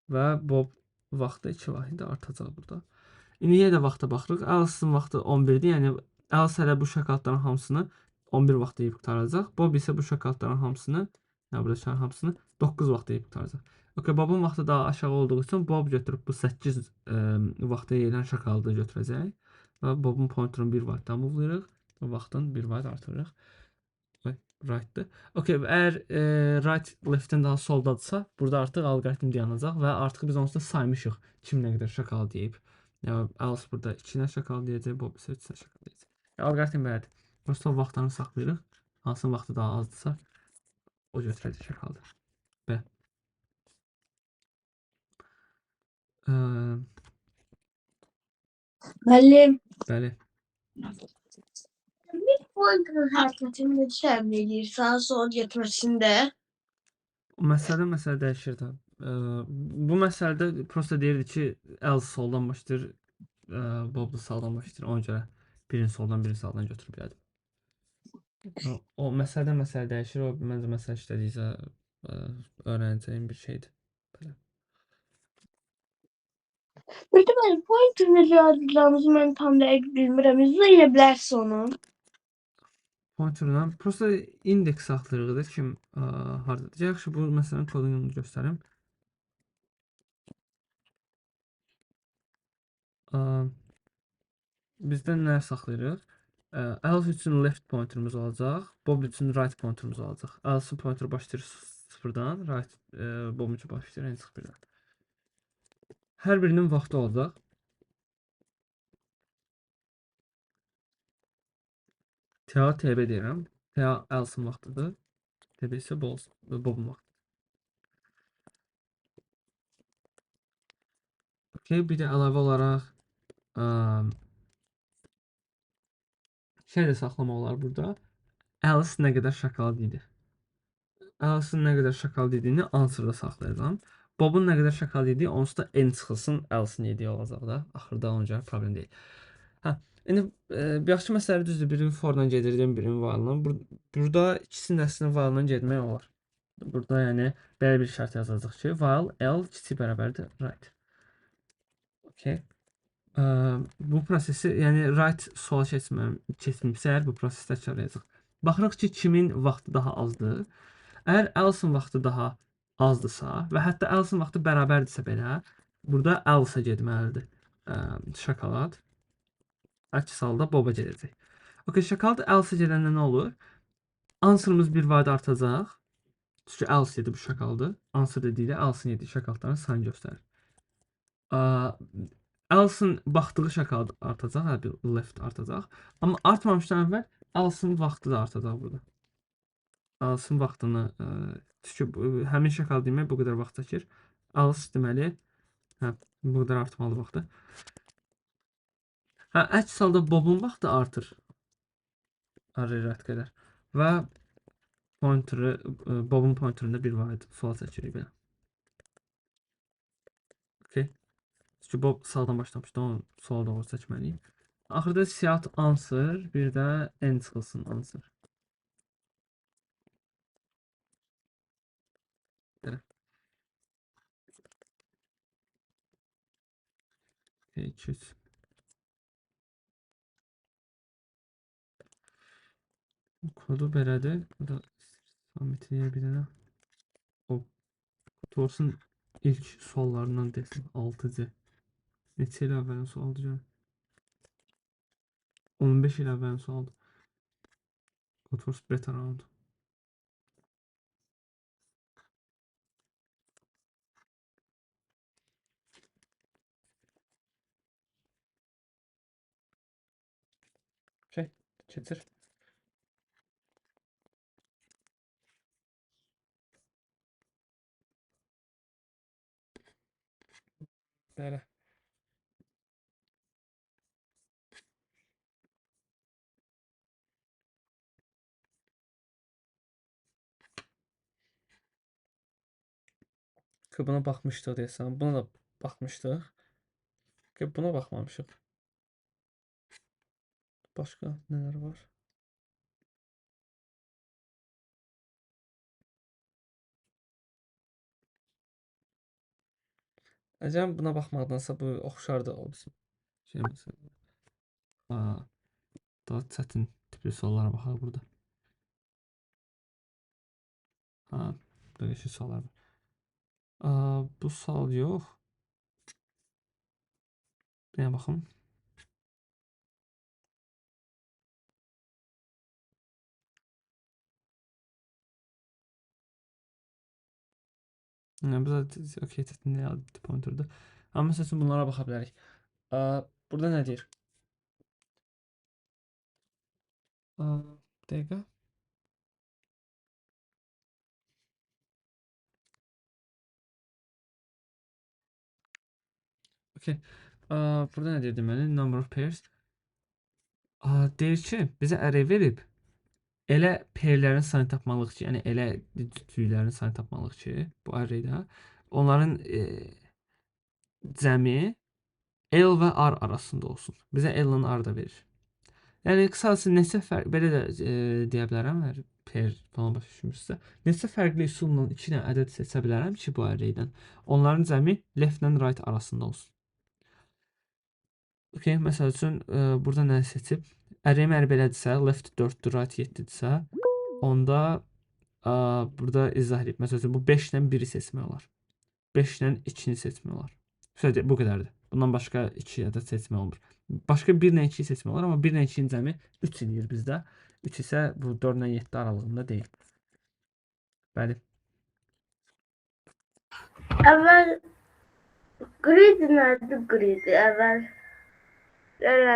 Və Bob vaxtı 2 vaid artacaq burada. İndi yenə də vaxta baxırıq. Else'ın vaxtı 11-dir. Yəni Else hələ bu şakaltların hamısını 11 vaxtda yeyib qutaracaq. Bob isə bu şakaltların hamısını, yəni burada hamısını 9 vaxtda yeyib qutaracaq. Okay, Bob'un vaxtı daha aşağı olduğu üçün Bob götürüb bu 8 vaxtda yeyilən şakaldı götürəcək. Və Bob'un pointer'ını 1 vaiddən move'layırıq. Vaxtını 1 vaid artırırıq. Right'dır. Okay, əgər right left'dən daha soldadırsa, burada artıq alqoritm dayanacaq və artıq biz onsuz da saymışıq kim nə qədər şakal deyib. Yəni else burada 2-nə şakal deyəcək, Bob isə 3-nə şakal deyəcək. Alqoritm belədir. Prosta vaxtlarını saxlayırıq. Hansının vaxtı daha azdırsa, o götürəcək şakaldır. Belə. Müəllim, Bəli. pointerın hərəkətini necə təmin edir? Sağa sola getməsində. Məsələ dəyişir də. Bu məsələdə prosta deyirdi ki, else soldan başlayır, Bob da sağdan başlayır. Ona görə birini soldan, birini sağdan götürüb gəldim. O məsələ dəyişir. O məncə məsələ işlədikcə öyrənəcəyim bir şeydir. Belə. Bir də mənim pointer necə yazdığımızı mən tam dəqiq bilmirəm. İzləyə bilərsən onu. Pointerdan prosta indeks saxlayırıq da kim hardadır. Yaxşı, bu məsələnin kodunu göstərim. Bizdə nə saxlayırıq? Else üçün left pointerimiz olacaq. Bob üçün right pointerimiz olacaq. Else pointer başlayır 0-dan, right Bob üçün başlayır 0-dan. Hər birinin vaxtı olacaq. TA TB deyirəm. TA Else'ın vaxtıdır. TB isə Bob'un vaxtıdır. Okay, bir də əlavə olaraq şey də saxlamaq olar burada. Alice nə qədər şakal dedi. Alice'ın nə qədər şakal dediyini answerda saxlayacağam. Bob'un nə qədər şakal dediyi onsuz da n çıxılsın, Alice'ın yediyi olacaq da. Axırda onca problem deyil. İndi yaxşı məsələ düzdür. Birini forla gedirdim, birini while'la. Burada ikisinin əslində while'la getmək olar. Burada yəni belə bir şərt yazacağıq ki, while L kiçik bərabərdir right. Okay. Bu prosesi, yəni right sola keçmimsə, əgər bu prosesi təkrarlayacaq. Baxırıq ki, kimin vaxtı daha azdır. Əgər Alice'ın vaxtı daha azdırsa və hətta Alice'ın vaxtı bərabərdirsə belə, burada Alice'a getməlidir şokolad. Əks halda Bob'a gedəcək. Okay, şokolad Alice'a gedəndə nə olur? Answerımız bir vaid artacaq. Çünki Alice yedi bu şokoladu. Answer dedikdə Alice'ın yediyi şokoladların sayını göstərir. Alice'ın baxdığı şokolad artacaq, bir left artacaq. Amma artmamışdan əvvəl Alice'ın vaxtı da artacaq burada. Alice'ın vaxtını çünki həmin şokolad demək bu qədər vaxt çəkir. Alice deməli Hə, bu qədər artmalı vaxtı. Hə, əks halda bobun vaxtı artır. Arı rədd qədər. Və pointeri, bobun pointerində bir vahid sual seçirik belə. Okay. Çünki bob sağdan başlamışdı, onu sola doğru seçməliyik. Axırda set answer, bir də n çıxılsın answer. Belə. Okay, 200. Kodu belədir. Burada submit edə bilirəm. O Torsun ilk suallarından desin 6C. Neçə il əvvəlin sualdır canım? 15 il əvvəlin sualdır. Kotors better round. Şey, keçir. Belə. Buna baxmışdıq deyəsən. Buna da baxmışdıq. Buna baxmamışıq. Başqa nələr var? Əcəm buna baxmaqdansa bu oxşardı o bizim şeyimizə. Daha çətin tipli suallara baxaq burada. Böyle şey suallar var. Bu sual yox. Neye baxım? Bu da okey çətin deyil pointerdir. Amma məsəl üçün bunlara baxa bilərik. Burada nə deyir? Dəqiqə. Okay. Burada nə deyir deməli? Number of pairs. Deyir ki, bizə array verib. Elə pairlərin sayını tapmalıyıq ki, yəni elə cütlərin sayını tapmalıyıq ki, bu arraydə onların cəmi L və R arasında olsun. Bizə L-ın R da verir. Yəni qısacası neçə fərq belə də deyə bilərəm, əgər pair falan başa düşmürsünüzsə, neçə fərqli üsulla 2 dənə ədəd seçə bilərəm ki, bu arraydən onların cəmi left ilə right arasında olsun. Okay, məsəl üçün burada nə seçib? Array məgər belədirsə, left 4-dür, right 7-dirsə, onda burada izah edib. Məsəl üçün bu 5 ilə 1-i seçmək olar. 5 ilə 2-ni seçmək olar. Sadəcə bu qədərdir. Bundan başqa 2 ədəd seçmək olmur. Başqa 1 ilə 2-yi seçmək olar, amma 1 ilə 2-nin cəmi 3 eləyir bizdə. 3 isə bu 4 ilə 7 aralığında deyil. Bəli. Əvvəl grid nədir grid? Əvvəl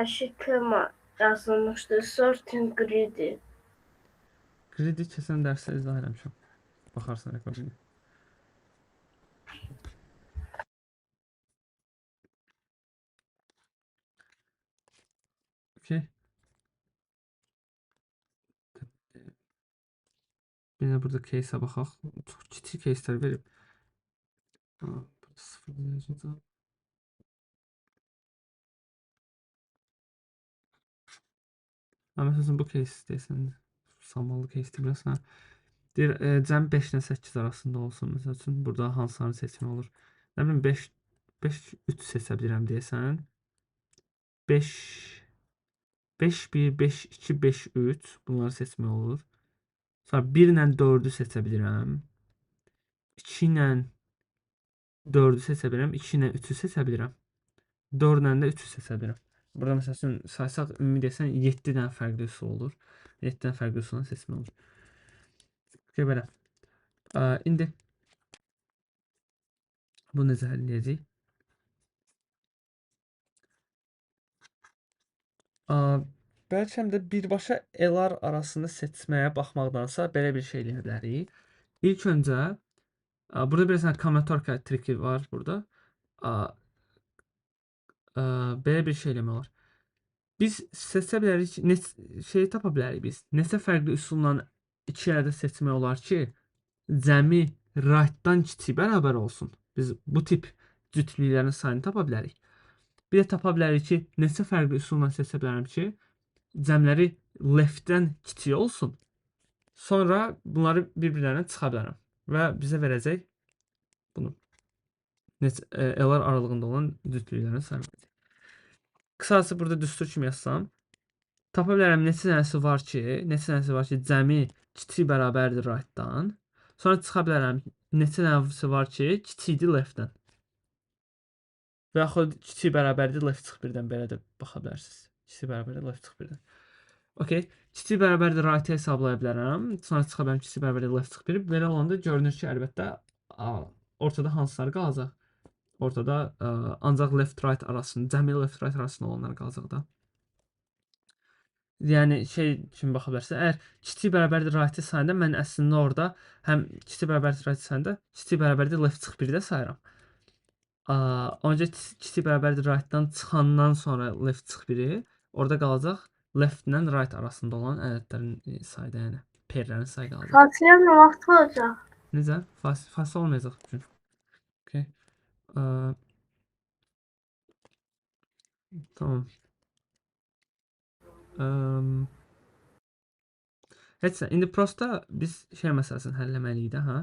şema yazılmışdı. Sorting grid. Grid-i keçən dərsdə izah eləmişəm. Baxarsan rekorduna. Okay. Yine burada case'e baxaq. Çox kiçik case'lər verib. Burada 0 yazılacaq. Məsələn bu case deyəsən, sumalı case deyirsən. Deyir, cəm 5 ilə 8 arasında olsun. Məsəl üçün burada hansılarını seçmək olur? Nə bilim 5 3 seçə bilirəm deyəsən. 5 1 5 2 5 3 bunları seçmək olur. Sonra 1 ilə 4-ü seçə bilirəm. 2 ilə 4-ü seçə bilirəm. 2 ilə 3-ü seçə bilirəm. 4 ilə də 3-ü seçə bilirəm. Burada məsəl üçün saysaq ümumi desən 7 dənə fərqli üsul olur. 7 dənə fərqli üsulla seçmək olur. Okay, belə. İndi bunu necə həll edəcəyik? Bəlkə də birbaşa L-ar arasında seçməyə baxmaqdansa belə bir şey eləyə bilərik. İlk öncə burada bir dənə kombinatorika triki var burada. A, belə bir şey eləmək olar. Biz seçə bilərik, şeyi tapa bilərik biz. Neçə fərqli üsulla 2 ədəd seçmək olar ki, cəmi right-dan kiçik bərabər olsun. Biz bu tip cütlüklərin sayını tapa bilərik. Bir də tapa bilərik ki, neçə fərqli üsulla seçə bilərəm ki, cəmləri left-dən kiçik olsun. Sonra bunları bir-birlərinə çıxa bilərəm və bizə verəcək bunu. L-lar aralığında olan cütlüklərin sayını verəcək. Qısası burada düstur kimi yazsam, tapa bilərəm neçə dənəsi var ki, cəmi kiçik bərabərdir right-dan. Sonra çıxa bilərəm neçə dənəsi var ki, kiçikdir left-dən. Və yaxud kiçik bərabərdir left çıx birdən, belə də baxa bilərsiniz. Kiçik bərabərdir left çıx birdən. Okay. Kiçik bərabərdir right-i hesablaya bilərəm. Sonra çıxa bilərəm kiçik bərabərdir left çıx biri. Belə olanda görünür ki, əlbəttə ortada hansıları qalacaq? Ortada ancaq left-right arasında, cəmi left-right arasında olanlar qalacaq da. Yəni şey kimi baxa bilərsiniz. Əgər kiçik bərabərdir right-i sayında mən əslində orada həm kiçik bərabərdir right-i sayında kiçik bərabərdir left çıx biri də sayıram. Ancaq kiçik bərabərdir right-dan çıxandan sonra left çıx biri orada qalacaq left-dən right arasında olan ədədlərin sayı da, yəni pairlərin sayı qalacaq. Fasilə nə vaxt olacaq? Necə? Fasilə olmayacaq çünki. Okay. Tamam. Heç indi prosta biz şey məsələsini həll etməliyik də,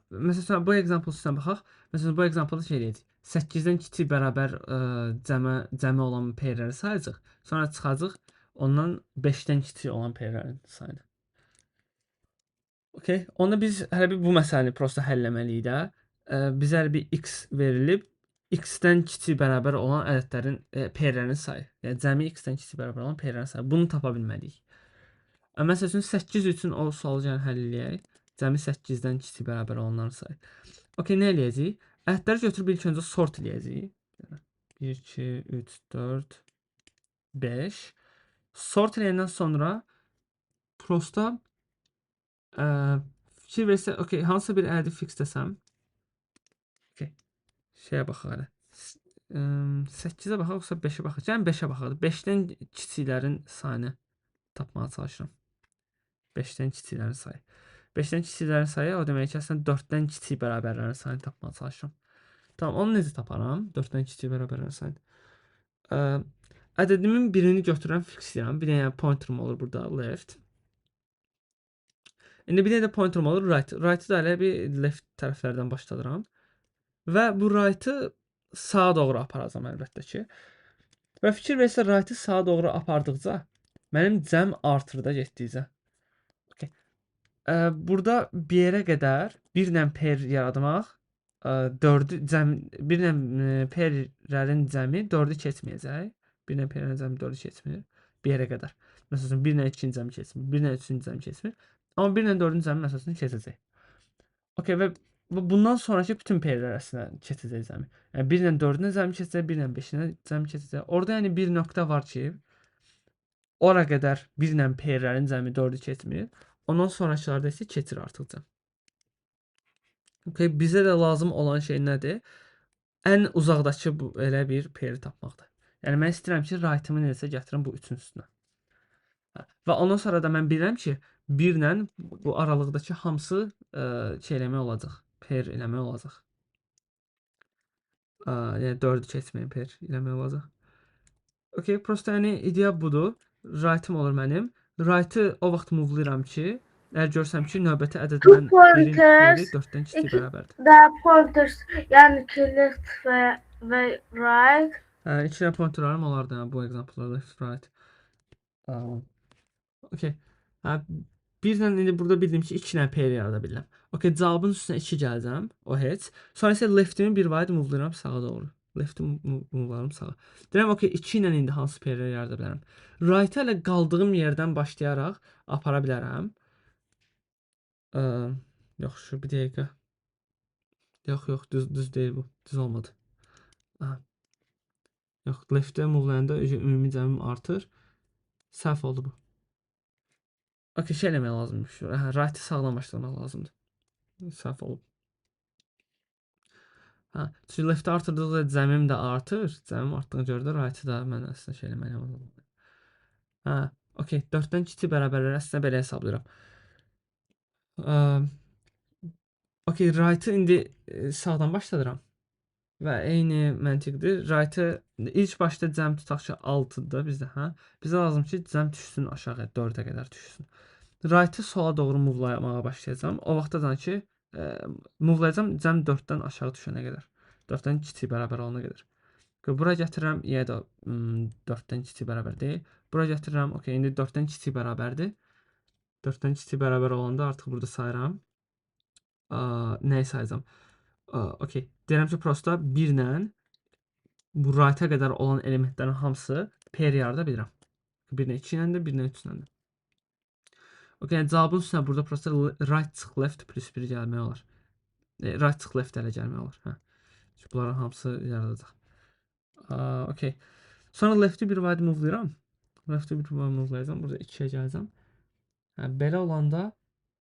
məsələn bu example üstünə baxaq. Məsələn bu example-da şey deyəcək. 8-dən kiçik bərabər cəmi olan pairləri sayacaq. Sonra çıxacaq ondan 5-dən kiçik olan pairlərin sayını. Okay. Onda biz hələ bir bu məsələni prosta həll etməliyik də. Bizə hələ bir x verilib. X-dən kiçik bərabər olan ədədlərin pairlərin sayı. Yəni cəmi x-dən kiçik bərabər olan pairlərin sayı. Bunu tapa bilməliyik. Məsəl üçün 8 üçün o sualı gəlin həll eləyək. Cəmi 8-dən kiçik bərabər olanların sayı. Okay, nə eləyəcəyik? Ədədləri götürüb ilk öncə sort eləyəcəyik. 1, 2, 3, 4, 5. Sort eləyəndən sonra prosta fikir versə, okay, hansı bir ədədi fix desəm. Okay. Şeyə baxaq hələ. 8-ə baxaq, yoxsa 5-ə baxaq. Yəni 5-ə baxaq. 5-dən kiçiklərin sayını tapmağa çalışıram. 5-dən kiçiklərin sayı. 5-dən kiçiklərin sayı o demək ki, əslində 4-dən kiçik bərabərlərin sayını tapmağa çalışıram. Tamam, onu necə taparam? 4-dən kiçik bərabərlərin sayını. Ədədimin birini götürürəm, fixləyirəm. Bir dənə pointerim olur burada, left. İndi bir dənə də pointerim olur, right. Right-ı da elə bir left tərəflərdən başladıram. Və bu right-ı sağa doğru aparacam əlbəttə ki. Və fikir versə right-ı sağa doğru apardıqca mənim cəm artır da getdikcə. Okay. Burada bir yerə qədər birlə pair yaratmaq, birlə pairlərin cəmi 4-ü keçməyəcək. Birlə pairlərin cəmi 4-ü keçmir. Bir yerə qədər. Məsələn, birlə 2-ci cəmi keçmir. Birlə 3-cü cəmi keçmir. Amma birlə 4-cü cəmi məsələn keçəcək. Okay, və bundan sonraki bütün pairlər əslində keçəcək cəmi. Yəni 1 ilə 4-ün cəmi keçəcək, 1 ilə 5-in cəmi keçəcək. Orada yəni bir nöqtə var ki, ora qədər 1 ilə pairlərin cəmi 4-ü keçmir. Ondan sonrakılarda isə keçir artıq cəm. Okay, bizə də lazım olan şey nədir? Ən uzaqdakı bu elə bir pairi tapmaqdır. Yəni mən istəyirəm ki, right-ımı necəsə gətirim bu 3-ün üstünə. Və ondan sonra da mən bilirəm ki, 1 ilə bu aralıqdakı hamısı şey eləmək olacaq. Pair eləmək olacaq. Yəni 4-ü keçməyən pair eləmək olacaq. Okay, prosta yəni ideya budur. Right-ım olur mənim. Right-ı o vaxt move-layıram ki, əgər görsəm ki, növbəti ədəddən birin pairi 4-dən kiçik bərabərdir. The pointers, yəni ki left və right. 2 dənə pointerlarım olardı bu example left, right. Okay. Birdən indi burada bildim ki, 2 dənə pair yarada bilirəm. Okay, cavabın üstünə 2 gələcəm. O heç. Sonra isə left-imi bir vayd move-layıram sağa doğru. Left-imi move-layıram sağa. Deyirəm, okay, 2 ilə indi hansı pairləri yarada bilərəm. Right-ə ilə qaldığım yerdən başlayaraq apara bilərəm. Yox, şu bir dəqiqə. Yox, düz deyil bu. Düz olmadı. Yox, left-ə move-layanda ümumi cəmim artır. Səhv oldu bu. Okay, şey eləmək lazımdır. Right-ı sağlam başlamaq lazımdır. Səhv olub. Hə, çünki left-i artırdıqca cəmim də artır. Cəmim artdığına görə də right-ı da mən əslində şey eləməliyəm. Hə, okey. 4-dən kiçik bərabərləri əslində belə hesablayıram. Okey, right-ı indi sağdan başladıram. Və eyni məntiqdir. Right-ı ilk başda cəm tutaq ki 6-dır bizdə, hə? Bizə lazım ki cəm düşsün aşağı 4-ə qədər düşsün. Right-ı sola doğru muvlamağa başlayacağam. O vaxtadan ki muvlayacağam cəm 4-dən aşağı düşənə qədər. 4-dən kiçik bərabər olana qədər. Bura gətirirəm, yenə də 4-dən kiçik bərabər deyil. Bura gətirirəm, okey, indi 4-dən kiçik bərabərdir. 4-dən kiçik bərabər olanda artıq burada sayıram. Nəyi sayacağam? Okey, deyirəm ki, prosta 1 ilə bu right-ə qədər olan elementlərin hamısı pair yarada bilirəm. 1 ilə 2 ilə də, 1 ilə 3 ilə də. Okey, yəni cavabın üstünə burada prosta right çıx left plus 1 gəlmək olar. Right çıx left ələ gəlmək olar. Hə. Çünki bunların hamısı yaradacaq. Okey. Sonra left-i bir vayd move-layıram. Left-i bir vayd move-layacağam. Burada 2-yə gələcəm. Hə, belə olanda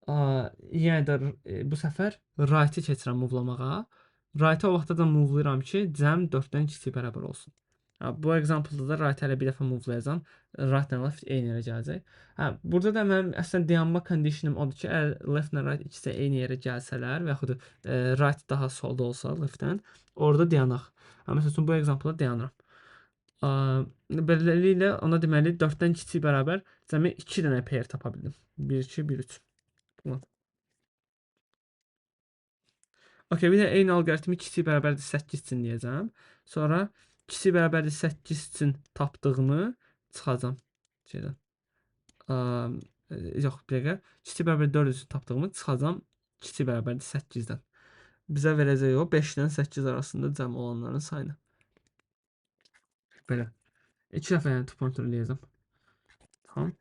yenə də bu səfər right-i keçirəm move-lamağa. Right-i o vaxtda da move-layıram ki, cəm 4-dən kiçik bərabər olsun. Bu example-da da right hələ bir dəfə move-layacam. Right ilə left eyni yerə gələcək. Burada da mənim əslən dayanma conditionum odur ki, əgər left ilə right ikisi eyni yerə gəlsələr və yaxud right daha solda olsa left-dən, orada dayanaq. Məsəl üçün bu example-da dayanıram. Beləliklə ona deməli 4-dən kiçik bərabər cəmi 2 dənə pair tapa bildim. 1 2 1 3. Okey, bir də eyni alqoritmi kiçik bərabərdir 8 üçün deyəcəm. Sonra kiçik bərabərdir 8 üçün tapdığımı çıxacam. Şeydən. Yox, bir dəqiqə. Kiçik bərabərdir 4 üçün tapdığımı çıxacam kiçik bərabərdir 8-dən. Bizə verəcək o 5 ilə 8 arasında cəm olanların sayını. Belə. 2 dəfə yəni kontrol edəcəm. Tamam.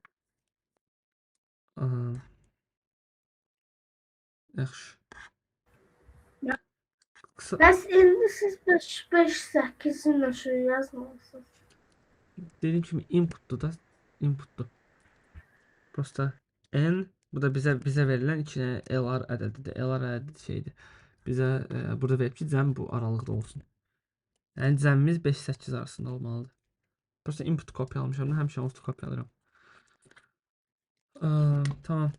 Yaxşı. Bəs indi siz 5-8-in də şey yazmalısınız. Dediyim kimi inputdur da. Inputdur. Prosta n, bu da bizə verilən 2 dənə LR ədədidir. LR ədədi şeydir. Bizə burada verib ki, cəm bu aralıqda olsun. Yəni cəmimiz 5-8 arasında olmalıdır. Prosta input kopyalamışam da həmişə output kopyalayıram. Tamam.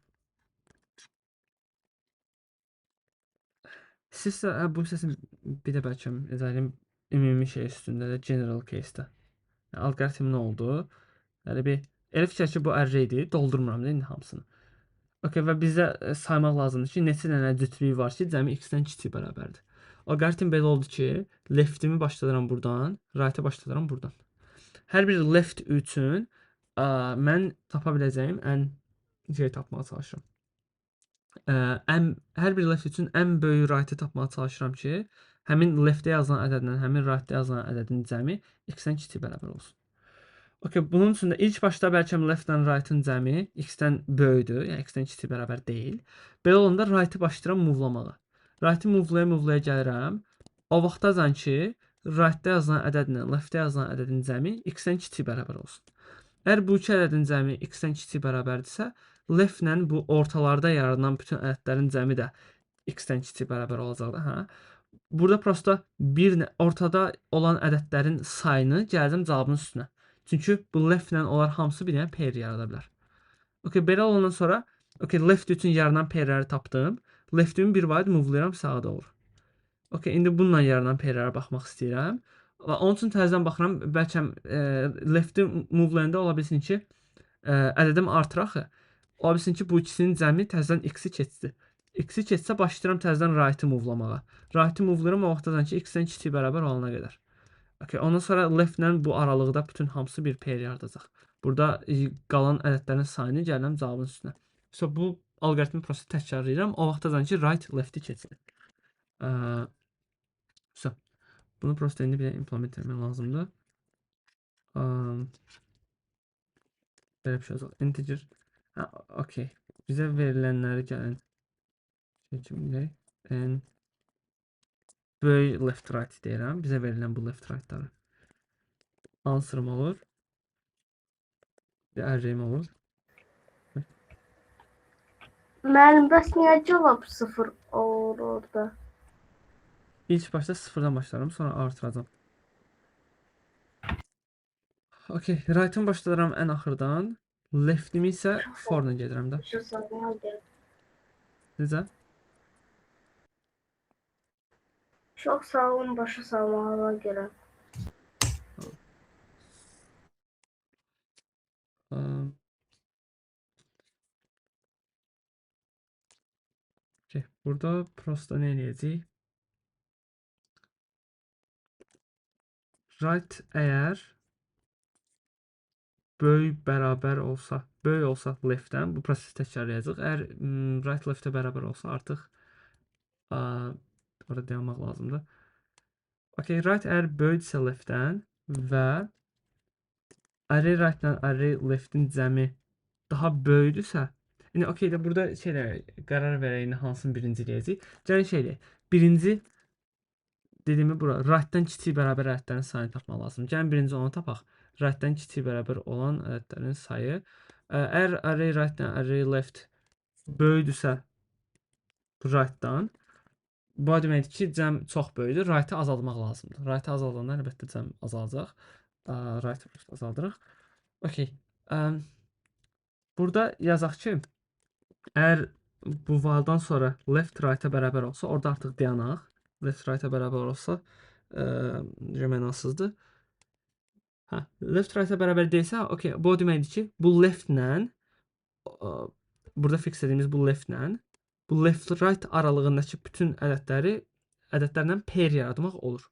Siz bu səsin bir də bəlkə edəlim ümumi şey üstündə də general case-də. Yəni, alqoritm nə oldu? Yəni bir elə fikir ki, bu array-dir, doldurmuram da indi hamısını. Okey, və bizə saymaq lazımdır ki, neçə dənə cütlüyü var ki, cəmi x-dən kiçik bərabərdir. Alqoritm belə oldu ki, left-imi başladıram buradan, right-i başladıram buradan. Hər bir left üçün mən tapa biləcəyim ən şey tapmağa çalışıram. Hər bir left üçün ən böyük right-i tapmağa çalışıram ki, həmin left-də yazılan ədədlə həmin right-də yazılan ədədin cəmi x-dən kiçik bərabər olsun. Okey, bunun üçün də ilk başda bəlkə left-dən right-ın cəmi x-dən böyükdür, yəni x-dən kiçik bərabər deyil. Belə olanda right-i başlayıram move-lamağa. Right-i move-laya gəlirəm. O vaxtacan ki, right-də yazılan ədədlə left-də yazılan ədədin cəmi x-dən kiçik bərabər olsun. Əgər bu iki ədədin cəmi x-dən kiçik bərabərdirsə, left-lə bu ortalarda yaradılan bütün ədədlərin cəmi də x-dən kiçik bərabər olacaqdır, hə? Burada prosta ortada olan ədədlərin sayını gələcəm cavabın üstünə. Çünki bu left-lə onlar hamısı bir dənə pair yarada bilər. Okey, belə olandan sonra, okey, left üçün yaranan pairləri tapdım. Left-imi bir vayd move-layıram sağa doğru. Okey, indi bununla yaranan pairlərə baxmaq istəyirəm. Onun üçün təzədən baxıram, bəlkə left-i move-layanda ola bilsin ki, ədədim artır axı. Ola bilsin ki, bu ikisinin cəmi təzədən x-i keçdi. X-i keçsə başlayıram təzədən right-i move-lamağa. Right-i move-layıram o vaxtadan ki, x-dən kiçik bərabər olana qədər. Okay, ondan sonra left-lə bu aralıqda bütün hamısı bir pair yaradacaq. Burada qalan ədədlərin sayını gəlirəm cavabın üstünə. So, bu alqoritmi prosta təkrarlayıram. O vaxtadan ki, right left-i keçdi. So, bunu prosta indi bir də implement etmək lazımdır. Belə bir şey olacaq. Integer. Okay. Bizə verilənləri gəlin. Şey kimi n böyük left right deyirəm. Bizə verilən bu left right-ları. Answer'ım olur. Bir array'im olur. Müəllim, bəs niyə cavab 0 olur orada? İlk başta sıfırdan başlarım, sonra artıracağım. Okay, right'ın başlayıram ən axırdan. Left'imi isə for'la gedirəm də. Başı sağmağa gerek. Necə? Çok sağ olun, başı sağmağa gerek. Um, okay, burada prosta nə eləyəcəyik? Right əgər böyük bərabər olsa, böyük olsa leftdən bu proses təkrarlayacaq. Əgər right leftə bərabər olsa artıq orada dayanmaq lazımdır. Okay, right əgər böyüksə leftdən və array right-dan array left-in cəmi daha böyükdürsə, yəni okay də burada şeylə qərar verək hansını birinci eləyəcəyik. Yəni şeylə birinci dediyimi bura right-dan kiçik bərabər ədədlərin sayını tapmaq lazımdır. Gəlin birinci onu tapaq. Right-dan kiçik bərabər olan ədədlərin sayı. Əgər array right-dan array left böyükdürsə right-dan, bu deməkdir ki, cəm çox böyükdür. Right-ı azaltmaq lazımdır. Right-ı azaldanda əlbəttə cəm azalacaq. Right-ı azaldırıq. Okay. Burada yazaq ki, əgər bu valdan sonra left right-a bərabər olsa, orada artıq dayanaq. Left right-a bərabər olsa, mənasızdır. Hə, left right-a bərabər deyilsə, okay, bu deməkdir ki, bu left-lə burada fix edildiyimiz bu left-lə bu left right aralığındakı bütün ədədlərlə pair yaratmaq olur.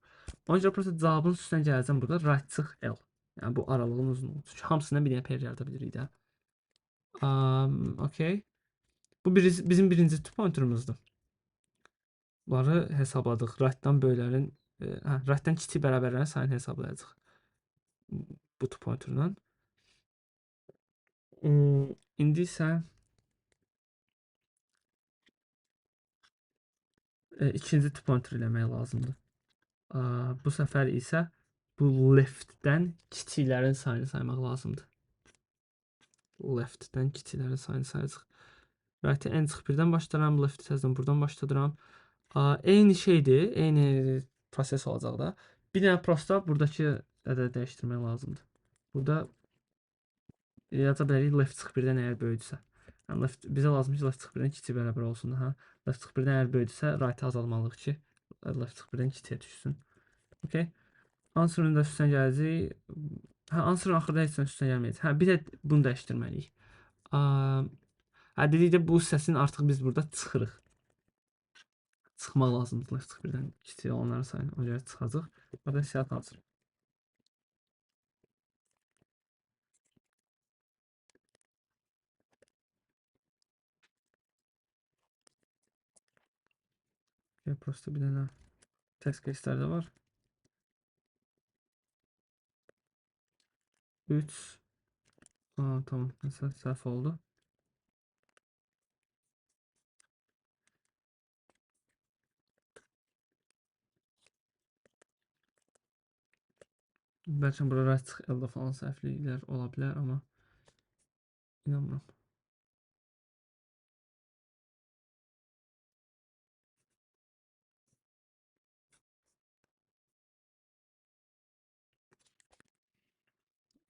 Ona görə prosta cavabın üstünə gələcəm burada right çıx L. Yəni bu aralığın uzunluğu. Çünki hamısından bir dənə pair yarada bilirik də. Okay. Bu bizim birinci pointerımızdır. Bunları hesabladıq. Right-dan böyüklərin, right-dan kiçik bərabərlərin sayını hesablayacağıq. Bu pointerla. İndi isə ikinci pointer eləmək lazımdır. Bu səfər isə bu left-dən kiçiklərin sayını saymaq lazımdır. Left-dən kiçiklərin sayını sayacaq. Right-i ən çıx birdən başlayıram, left-i təzədən buradan başladıram. Eyni şeydir, eyni proses olacaq da. Bir dənə prosta buradakı ədədi dəyişdirmək lazımdır. Burada yaza bilərik left çıx birdən əgər böyükdürsə. Yəni bizə lazımdır ki, left çıx birdən kiçik bərabər olsun. Left çıx birdən əgər böyükdürsə, right-i azalmalıyıq ki, left çıx birdən kiçiyə düşsün. Okay. Answer'ın da üstünə gələcək. Answer'ın axırda heç nə üstünə gəlməyəcək. Bir də bunu dəyişdirməliyik. Dedikdə bu səsin artıq biz burada çıxırıq. Çıxmaq lazımdır left çıx birdən kiçik olanların sayını. Ona görə çıxacaq. Burada siyah answer. Prosta bir dənə test case'lər də var. 3 tamam. Mesela səhv oldu. Bəlkə burada right çıx əldə falan səhvliklər ola bilər, amma inanmıram.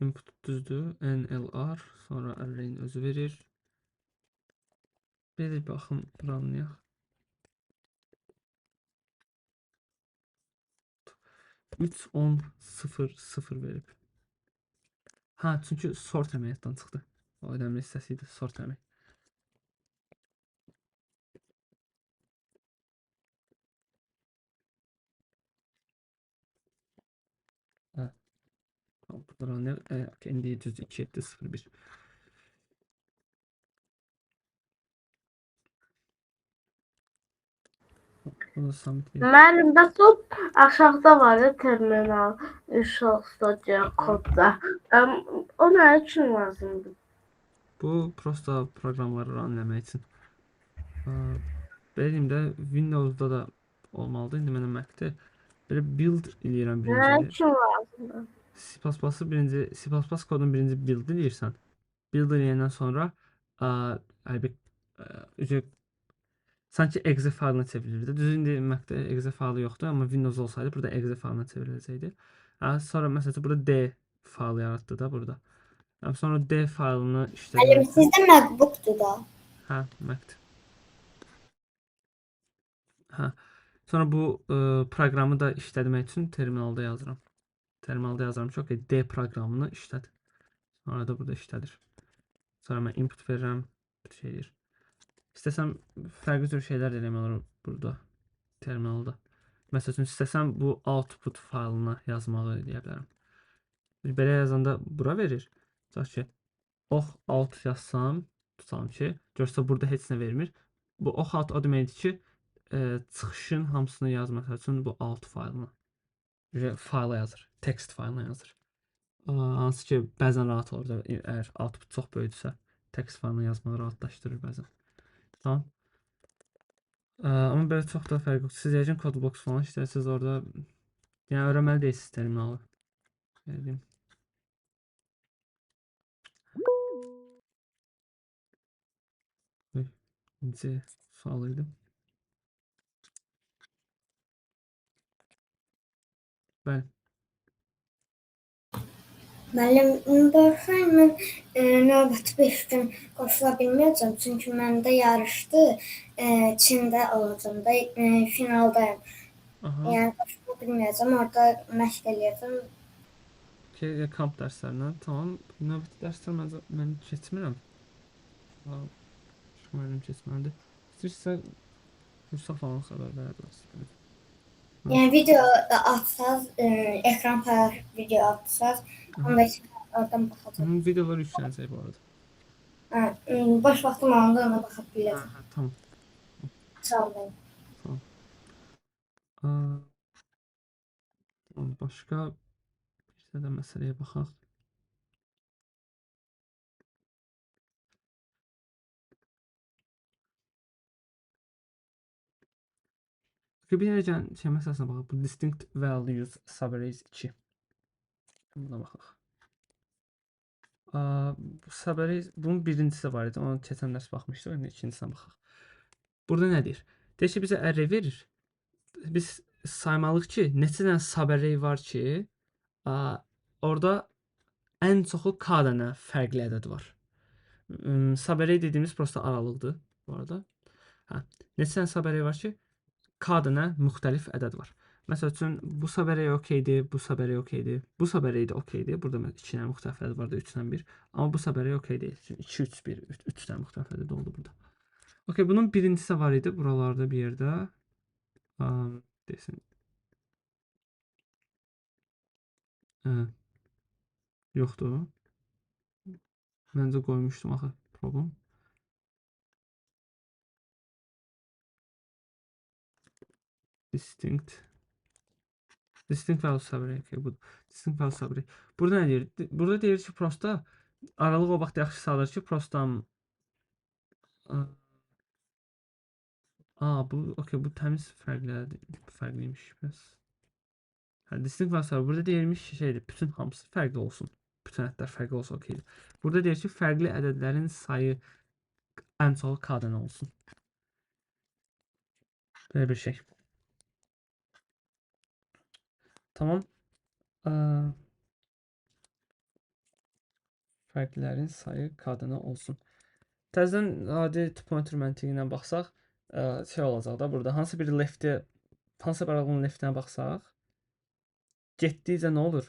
Input düzdür. NLR. Sonra array'in özü verir. Bir baxım runlayaq. 3, 10, 0, 0 verib. Çünki sort əməliyyatdan çıxdı. O önemli hissəsiydi sort əmək. Burada runlayaq. İndi düzdür 2701. Bunu submit edeyim. Müəllim, bəs o aşağıda var ya terminal, Visual Studio kodda. O nə üçün lazımdır? Bu prosta proqramları run eləmək üçün. Benim də Windows'da da olmalıdır. İndi mənim Mac-də belə build eləyirəm Nə birinci. üçün lazımdır? C++'ı birinci C++ kodun birinci build eləyirsən. Build eləyəndən sonra üzü sanki exe faylına çevrilirdi. Düz indi Mac-də exe faylı yoxdur, amma Windows olsaydı burada exe faylına çevriləcəkdi. Sonra məsələn burada D faylı yaratdı da burada. Sonra D faylını işlədim. Müəllim, sizdə MacBook-dur da. Hə, Mac-dir. Hə. Sonra bu proqramı da işlətmək üçün terminalda yazıram. Terminalda yazıram ki, okay, D proqramını işlət. Sonra da burada işlədir. Sonra mən input verirəm, bir şey deyir. İstəsəm fərqli cür şeylər eləmək olur burada terminalda. Məsəl üçün istəsəm bu output faylına yazmağı eləyə bilərəm. Belə yazanda bura verir. Tutaq ki, ox out yazsam, tutalım ki, görsə burada heç nə vermir. Bu ox out o deməkdir ki, çıxışın hamısını yazmaq üçün bu out faylına. Fayla yazır, text faylına yazır. Hansı ki, bəzən rahat olur da, əgər output çox böyükdürsə, text faylına yazmağı rahatlaşdırır bəzən. Tamam. Amma belə çox da fərq yoxdur. Siz yəqin Codeblox falan işləyirsiniz orada. Yəni öyrənməli deyilsiniz terminalı. Deyim. İkinci sual idi. Bəli. Müəllim, baxın, mən növbəti 5 gün qoşula bilməyəcəm, çünki məndə yarışdır. Çində olacam da, finaldayım. Aha. Yəni qoşula bilməyəcəm, orada məşq eləyəcəm. Okay, kamp dərslərinə. Tamam. Növbəti dərslər mən keçmirəm. Müəllim keçməlidir. İstəyirsə Mustafa falan xəbər verə bilərsiniz. Yəni video atsaz, ekran paylaşıb video atsaz, onda oradan baxacağım. Videolar yüklənəcək bu arada. Boş vaxtım olanda ona baxa biləcəm. Tamam. Sağ olun. Başqa bir də məsələyə baxaq. Bir dənə şey məsələsinə baxaq. Bu distinct values subarrays 2. Buna baxaq. Bu subarrays bunun birincisi var idi. Onu keçən dərs baxmışdıq. İndi ikincisinə baxaq. Burada nə deyir? Deyir ki, bizə array verir. Biz saymalıyıq ki, neçə dənə subarray var ki, orada ən çoxu k dənə fərqli ədəd var. Subarray dediyimiz prosta aralıqdır bu arada. Neçə dənə subarray var ki, k dənə müxtəlif ədəd var. Məsəl üçün bu subarray okeydir, bu subarray okeydir, bu subarray də okeydir. Burada 2 dənə müxtəlif ədəd var da 3-dən 1. Amma bu subarray okey deyil. 2 3 1 3 dənə müxtəlif ədəd oldu burada. Okay, bunun birincisi var idi buralarda bir yerdə. Desin. Yoxdur. Məncə qoymuşdum axı problem. Distinct value subarray. Okay, bu distinct value subarray. Burada nə deyir? Burada deyir ki, prosta aralıq o vaxt yaxşı salır ki, prosta bu okay, bu təmiz fərqliymiş bəs. Distinct value subarray burada deyilmiş şeydir, bütün hamısı fərqli olsun. Bütün ədədlər fərqli olsa okeydir. Burada deyir ki, fərqli ədədlərin sayı ən çoxu k dənə olsun. Belə bir şey. Tamam. Fərqlilərin sayı k dənə olsun. Təzədən adi two-pointer məntiqi ilə baxsaq, şey olacaq da burada. Hansı bir aralığın leftinə baxsaq, getdikcə nə olur?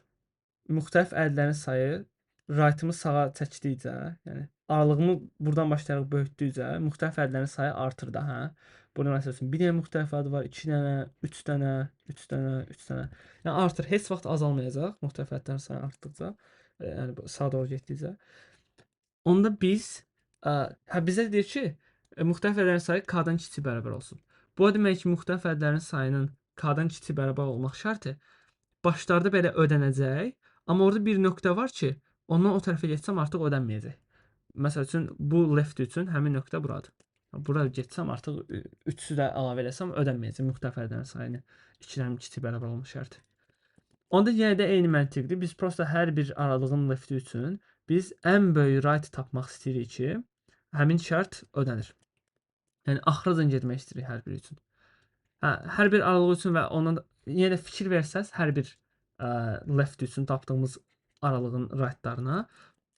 Müxtəlif ədədlərin sayı right'ımı sağa çəkdikcə, yəni aralığımı buradan başlayaraq böyütdükcə müxtəlif ədədlərin sayı artır da, hə? Burada məsəl üçün bir dənə müxtəlif ədəd var, 2 dənə, 3 dənə, 3 dənə, 3 dənə. Yəni artır, heç vaxt azalmayacaq müxtəlif ədədlərin sayı artdıqca, yəni sağa doğru getdikcə. Onda biz bizə deyir ki, müxtəlif ədədlərin sayı k-dan kiçik bərabər olsun. Bu demək ki, müxtəlif ədədlərin sayının k-dan kiçik bərabər olmaq şərti başlarda belə ödənəcək, amma orada bir nöqtə var ki, ondan o tərəfə getsəm artıq ödənməyəcək. Məsəl üçün bu left üçün həmin nöqtə buradır. Bura getsəm artıq 3-ü də əlavə eləsəm ödənməyəcək müxtəlif ədədlərin sayını 2-dən kiçik bərabər olmaq şərti. Onda yenə də eyni məntiqdir. Biz prosta hər bir aralığın lefti üçün biz ən böyük right tapmaq istəyirik ki, həmin şərt ödənir. Yəni axıracan getmək istəyirik hər biri üçün. Hə, hər bir aralıq üçün və ondan yenə də fikir versəz, hər bir left üçün tapdığımız aralığın rightlarına,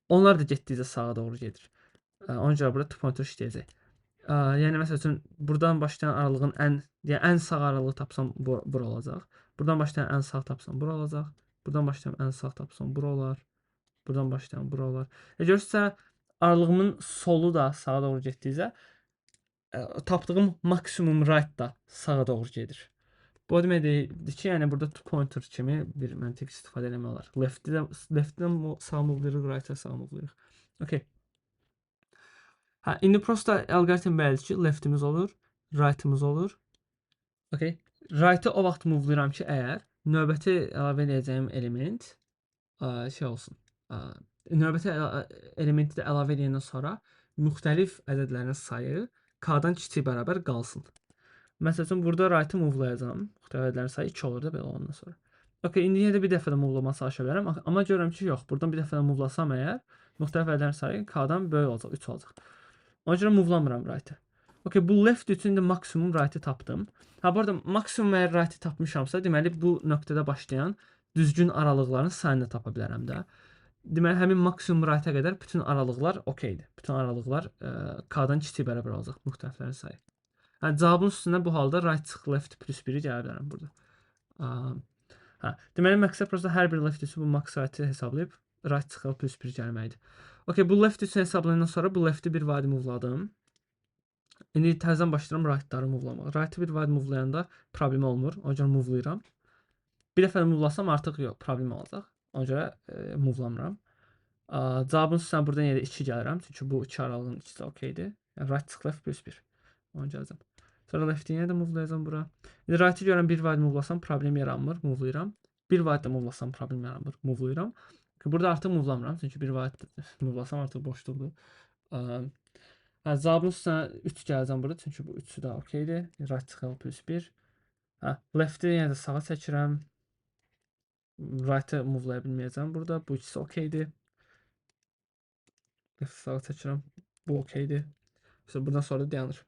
onlar da getdikcə sağa doğru gedir. Ona görə burada two pointer işləyəcək. Yəni məsəl üçün burdan başlayan aralığın ən sağ aralığı tapsam bura olacaq. Burdan başlayan ən sağ tapsam bura olacaq. Burdan başlayan ən sağ tapsam bura olar. Burdan başlayan bura olar. Görürsə aralığımın solu da sağa doğru getdikcə tapdığım maksimum right da sağa doğru gedir. Bu o deməkdir ki, yəni burada two pointer kimi bir məntiq istifadə etmək olar. Left-dən sağa move-layırıq, right-ə sağa move-layırıq. Okay. İndi prosta alqoritm belədir ki, leftimiz olur, rightimiz olur. Okay. Right-ı o vaxt move-layıram ki, əgər növbəti əlavə edəcəyim element şey olsun. Növbəti elementi də əlavə edəndən sonra müxtəlif ədədlərin sayı k-dan kiçik bərabər qalsın. Məsəl üçün burada right-ı move-layacağam. Müxtəlif ədədlərin sayı 2 olur da belə olandan sonra. Okay, indi yenə də bir dəfə də move-lama çalışa bilərəm. Amma görürəm ki, yox. Buradan bir dəfə də move-lasam əgər, müxtəlif ədədlərin sayı k-dan böyük olacaq, 3 olacaq. Ona görə move-lamıram right-ı. Okay, bu left üçün də maksimum right-ı tapdım. Bu arada maksimum əgər right-ı tapmışamsa, deməli bu nöqtədə başlayan düzgün aralıqların sayını tapa bilərəm də. Deməli həmin maksimum right-ə qədər bütün aralıqlar okeydir. Bütün aralıqlar k-dan kiçik bərabər olacaq müxtəliflərin sayı. Cavabın üstünə bu halda right çıx left plus 1-i gələ bilərəm burada. Deməli məqsəd prosta hər bir left üçün bu max right-ı hesablayıb right çıx plus 1 gəlməkdir. Okay, bu left üçün hesablayandan sonra bu left-i bir vadi move-ladım. İndi təzədən başlayıram right-ları move-lamağa. Right-ı bir vadi move-layanda problem olmur. Ona görə move-layıram. Bir dəfə də move-lasam artıq yox, problem olacaq. Ona görə move-lamıram. Cavabın üstünə buradan yenə də 2 gəlirəm. Çünki bu 2 aralığın ikisi okeydir. Yəni right çıx left plus 1. Onu gələcəm. Sonra left-i yenə də move-layacam bura. İndi right-i görürəm bir vadi move-lasam problem yaranmır, move-layıram. Bir vadi də move-lasam problem yaranmır, move-layıram. Burada artıq move-lamıram. Çünki bir vadi move-lasam artıq boşluqdur. Cavabın üstünə 3 gələcəm burada. Çünki bu 3-ü də okeydir. Right çıx plus 1. Left-i yenə də sağa çəkirəm. Right-ı move-laya bilməyəcəm burada. Bu ikisi okeydir. Left-i sağa çəkirəm. Bu okeydir. Buradan sonra da dayanır.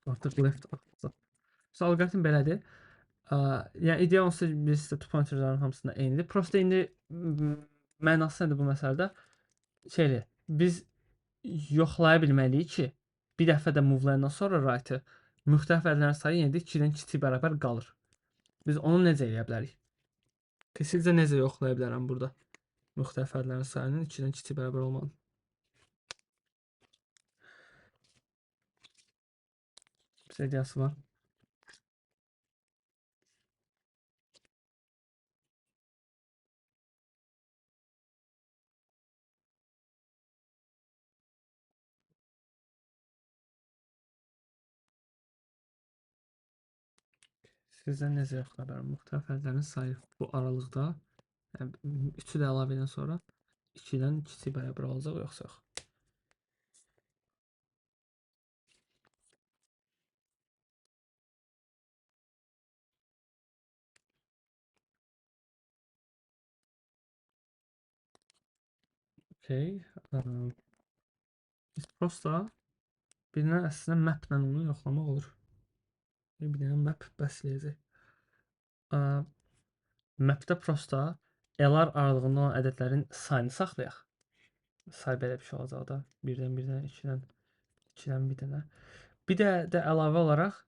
Artıq left atacaq. Alqoritm belədir. Yəni ideal olsa biz də two pointerlərin hamısında eynidir. Prosta indi mənası nədir bu məsələdə? Şeydir, biz yoxlaya bilməliyik ki, bir dəfə də move-layandan sonra right-ı müxtəlif ədədlərin sayı yenə də 2-dən kiçik bərabər qalır. Biz onu necə edə bilərik? Sizcə necə yoxlaya bilərəm burada? Müxtəlif ədədlərin sayının 2-dən kiçik bərabər olmalı. İdeyası var. Sizdən necə yoxlaya bilərəm? Müxtəlif ədədlərin sayı bu aralıqda, yəni 3-ü də əlavə edən sonra 2-dən kiçik bərabər olacaq, yoxsa yox? Okay. Biz prosta birinə əslində map-lə onu yoxlamaq olur. Bir dənə map bəsləyəcək. Map-də prosta LR aralığında olan ədədlərin sayını saxlayaq. Say belə bir şey olacaq da. 1-dən 1-dən, 2-dən bir dənə. Bir də əlavə olaraq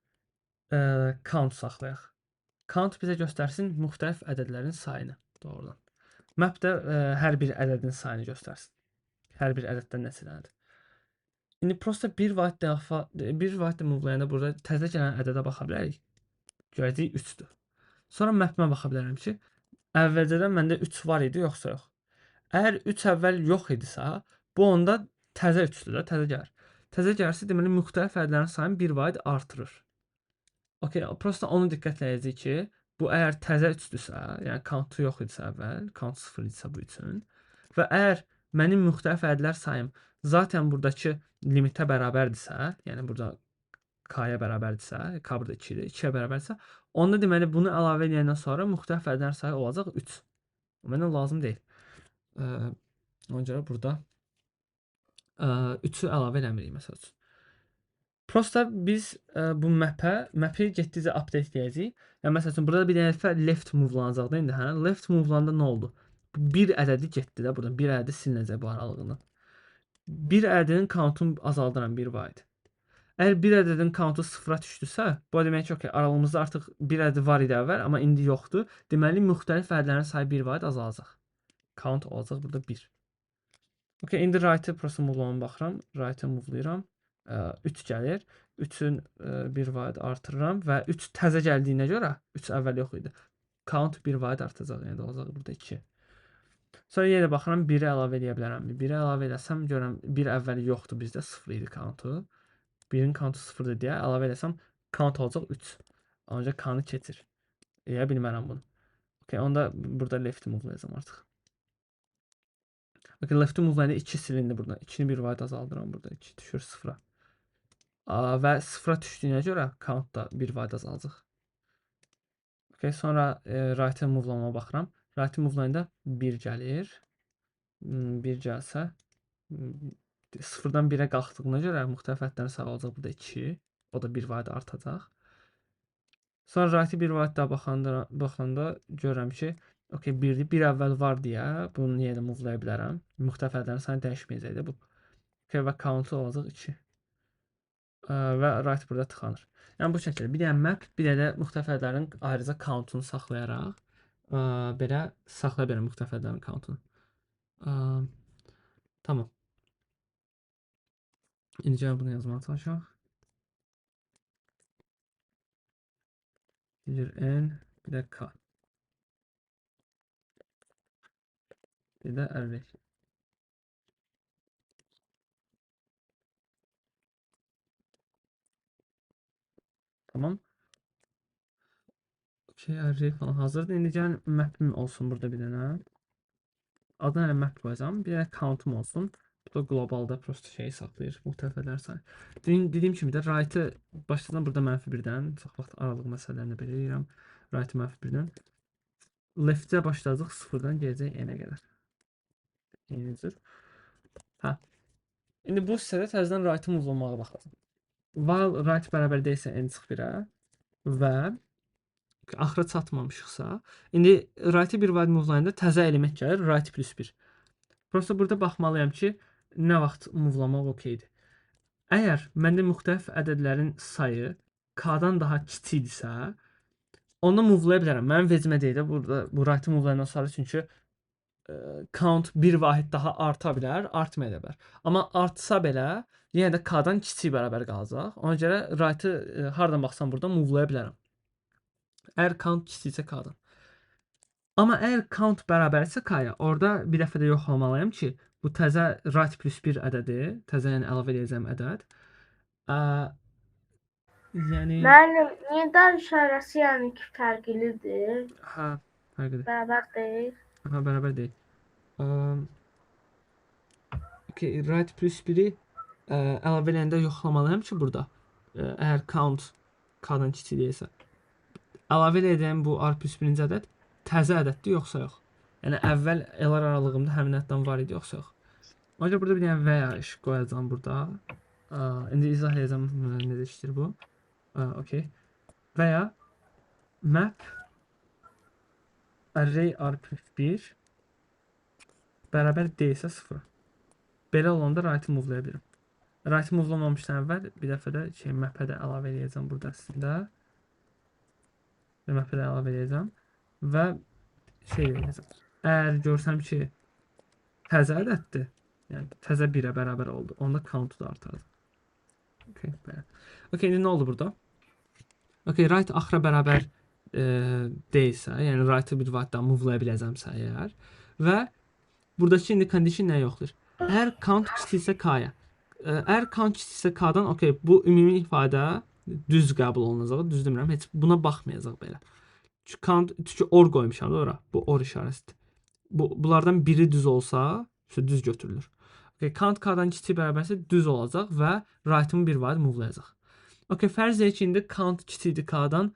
count saxlayaq. Count bizə göstərsin müxtəlif ədədlərin sayını doğrudan. Map də hər bir ədədin sayını göstərsin. Hər bir ədəddən neçələnir. İndi prosta bir vaid move-layanda burada təzə gələn ədədə baxa bilərik. Görəcəyik 3-dür. Sonra map-mə baxa bilərəm ki, əvvəlcədən məndə 3 var idi, yoxsa yox. Əgər 3 əvvəl yox idisə, bu onda təzə 3-dür də, təzə gəlir. Təzə gəlirsə, deməli müxtəlif ədədlərin sayını bir vaid artırır. Okay, prosta onu diqqətlə edəcək ki, bu əgər təzə 3-dürsə, yəni count-u yox idisə əvvəl, count 0 idisə bu üçün və əgər mənim müxtəlif ədədlər sayım zaten buradakı limitə bərabərdirsə, yəni burada k-ya bərabərdirsə, k burada 2-dir, 2-yə bərabərdirsə, onda deməli bunu əlavə edəndən sonra müxtəlif ədədlərin sayı olacaq 3. O mənə lazım deyil. Ona görə burada 3-ü əlavə eləmirik məsəl üçün. Prosta biz bu map'i getdikcə update edəcəyik. Yəni məsəl üçün burada bir dəfə left move-lanacaq da indi, hə? Left move-landa nə oldu? Bu bir ədədi getdi də buradan. Bir ədədi silinəcək bu aralığından. Bir ədədin count'unu azaldıram 1 byte. Əgər bir ədədin count'u 0-a düşdüsə, bu o demək ki, okey, aralığımızda artıq bir ədəd var idi əvvəl, amma indi yoxdur. Deməli, müxtəlif ədədlərin sayı 1 byte azalacaq. Count olacaq burada 1. Okey, indi right-ı prosta move-lamaya baxıram. Right-ı move-layıram. 3 gəlir. 3-ün 1 byte artırıram və 3 təzə gəldiyinə görə 3 əvvəl yox idi. Count 1 byte artacaq, yəni də olacaq burada 2. Sonra yenə baxıram 1-i əlavə edə bilərəmmi? 1-i əlavə eləsəm görürəm 1 əvvəli yoxdur bizdə, 0 idi count-u. 1-in count-u 0-dır deyə əlavə eləsəm count olacaq 3. Ancaq count-u keçir. Edə bilmərəm bunu. Okay, onda burada left move-layacam artıq. Okay, left move-layanda 2 silindi burada. 2-ni 1 byte azaldıram burada. 2 düşür 0-a. Və 0-a düşdüyünə görə count da 1 byte azalacaq. Okay, sonra right-ı move-lamaya baxıram. Right-ı move-layanda 1 gəlir. 1 gəlsə 0-dan 1-ə qalxdığına görə müxtəlif ədədlərin sayı olacaq burada 2. O da 1 byte artacaq. Sonra right-ı 1 byte daha baxanda görürəm ki, okey, 1-dir. 1 əvvəl var deyə bunu yenə də move-laya bilərəm. Müxtəlif ədədlərin sayı dəyişməyəcək də bu. Okay, və count-u olacaq 2. Və right burada tıxanır. Yəni bu şəkildə bir dənə map, bir də müxtəlif ədədlərin ayrıca countunu saxlayaraq belə saxlaya bilərəm müxtəlif ədədlərin countunu. Tamam. İndi bunu yazmağa çalışaq. Bir n, bir də k. Bir də array. Tamam. Okey, array falan hazırdır. İndi gəlin map'im olsun burada bir dənə. Adına elə map qoyacağam. Bir dənə count'um olsun. Bu da globalda prosta şeyi saxlayır. Müxtəlif ədədlər sayı. Dediyim kimi də right-ı başladan burada -1-dən, çox vaxt aralıq məsələlərini belə deyirəm. Right-ı -1-dən. Left-də başlayacaq 0-dan gələcək n-ə qədər. Eynidir. Hə. İndi bu hissədə təzədən right-ı move-lamağa baxacağam. While right bərabər deyilsə n çıx 1-ə və axıra çatmamışıqsa, indi right-ı 1 byte move-layanda təzə element gəlir, right plus 1. Prosta burada baxmalıyam ki, nə vaxt move-lamaq okeydir. Əgər məndə müxtəlif ədədlərin sayı k-dan daha kiçikdirsə, onda move-laya bilərəm. Mənim vecimə deyil də burada bu right-ı move-layandan sonra, çünki count bir vahid daha arta bilər, artmaya da bilər. Amma artsa belə, yenə də k-dan kiçik bərabər qalacaq. Ona görə right-ı hardan baxsam burada move-laya bilərəm. Əgər count kiçiksə k-dan. Amma əgər count bərabərsə k-ya, orada bir dəfə də yoxlamalıyam ki, bu təzə right plus 1 ədədi, təzə yəni əlavə edəcəyim ədəd. Yəni Müəllim, niyə dar işarəsi yəni ki fərqlidir? hə, fərqlidir. Bərabər deyil. Hə, bərabər deyil. Okay, right plus 1-i əlavə edəndə yoxlamalıyam ki, burada. Əgər count k-dan kiçik deyilsə. Əlavə edəcəyim bu r plus 1-ci ədəd təzə ədəddir, yoxsa yox? Yəni əvvəl elar aralığımda həmin ədəddən var idi, yoxsa yox? Ancaq burada bir dənə və ya iş qoyacağam burada. İndi izah edəcəm necə işləyir bu. Okay. Və ya map array r plus 1 bərabər deyilsə 0. Belə olanda right-ı move-laya bilirəm. Right-ı move-lamamışdan əvvəl bir dəfə də map-ə də əlavə edəcəm burada əslində. Map-ə də əlavə edəcəm və edəcəm. Əgər görsəm ki, təzə ədəddir, yəni təzə 1-ə bərabər oldu, onda count-u da artardı. Okay, belə. Okay, indi nə oldu burada? Okay, right axıra bərabər deyilsə, yəni right-ı bir vaxtdan move-laya biləcəmsə əgər və buradakı indi condition nəyə yoxlayır? Əgər count kiçiksə k-ya, əgər count kiçiksə k-dan, okay, bu ümumi ifadə düz qəbul olunacaq, düz demirəm, heç buna baxmayacaq belə. Çünki or qoymuşam da ora, bu or işarəsidir. Bunlardan biri düz olsa, düz götürülür. Okay, count k-dan kiçik bərabərsə düz olacaq və right-ımı bir vaxt move-layacaq. Okay, fərz edək ki, indi count kiçikdir k-dan,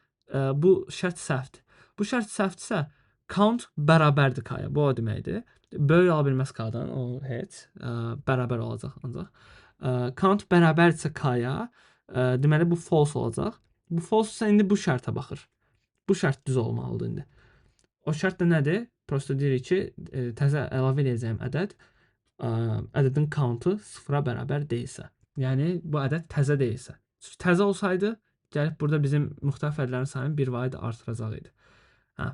bu şərt səhvdir. Bu şərt səhvdirsə, count bərabərdir k-ya, bu o deməkdir. Böyük ala bilməz k-dan, o heç, bərabər olacaq ancaq. Count bərabərdirsə k-ya, Deməli bu false olacaq. Bu false isə indi bu şərtə baxır. Bu şərt düz olmalıdır indi. O şərt də nədir? Prosta deyirik ki, təzə əlavə edəcəyim ədəd ədədin countu 0-a bərabər deyilsə. Yəni bu ədəd təzə deyilsə. Çünki təzə olsaydı, gəlib burada bizim müxtəlif ədədlərin sayını 1 vaid artıracaq idi. Hə.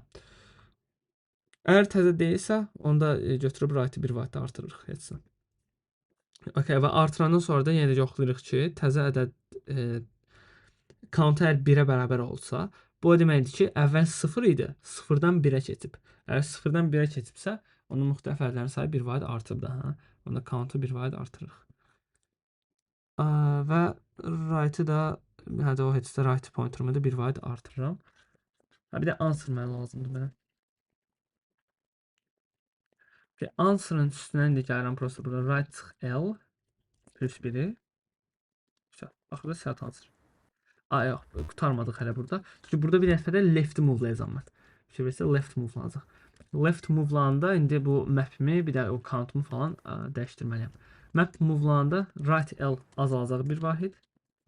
Əgər təzə deyilsə, onda götürüb right-i 1 vaid artırırıq heç nə. Okay, və artırandan sonra da yenə də yoxlayırıq ki, təzə ədəd count əgər 1-ə bərabər olsa, bu o deməkdir ki, əvvəl 0 idi, 0-dan 1-ə keçib. Əgər 0-dan 1-ə keçibsə, onun müxtəlif ədədlərin sayı 1 vaid artıb da, hə? Onda count-u 1 vaid artırırıq. Və right-ı da, hədə o heç də right pointer-ımı da 1 vaid artırıram. Bir də answer mənə lazımdır mənə. Answer-ın üstünə indi gəlirəm prosta burada right L plus 1-i. Bax, burada set answer. Yox, qutarmadıq hələ burada. Çünki burada bir dəfə də left move-layacam mən. Fikirləsə left move-lanacaq. Left move-lananda indi bu map-imi, bir də o count-umu falan dəyişdirməliyəm. Map move-lananda right L azalacaq bir vahid.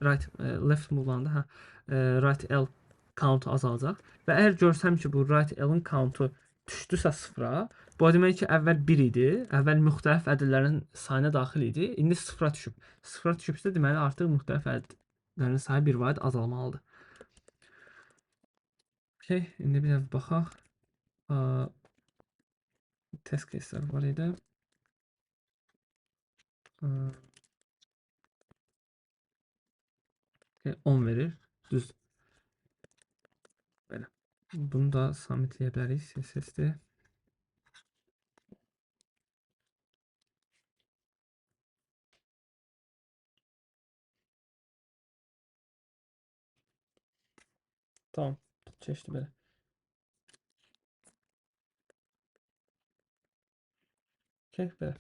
Left move-lananda right L count-u azalacaq. Və əgər görsəm ki, bu right L-in count-u düşdüsə 0-a, bu demək ki, əvvəl 1 idi, əvvəl müxtəlif ədədlərin sayına daxil idi, indi 0-a düşüb. 0-a düşübsə, deməli artıq müxtəlif ədədlərin sayı 1 vaid azalmalıdır. Okay, indi bir də baxaq. Test case'lər var idi. Okay, 10 verir, düz. Belə. Bunu da submitləyə bilərik, CSS-dir. Tamam, keçdi belə. Okay, belə.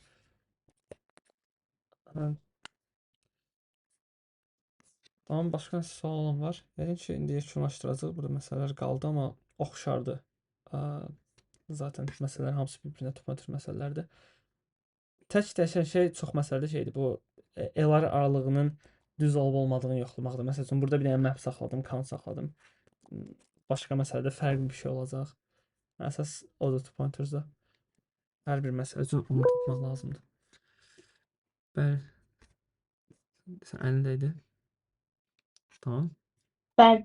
Tamam, başqa sualım var. Yəni ki, indi yekunlaşdıracaq. Burada məsələlər qaldı, amma oxşardır. Zaten məsələlərin hamısı bir-birinə topladır məsələlərdir. Tək dəyişən şey çox məsələli şeydir. Bu L aralığının düz olub-olmadığını yoxlamaqdır. Məsəl üçün, burada bir dənə map saxladım, count saxladım. Başqa məsələdə fərqli bir şey olacaq. Əsas odur pointers-da. Hər bir məsələ üçün onu tutmaq lazımdır. Bəli. Sən əlindəydi. Tamam. Bəli.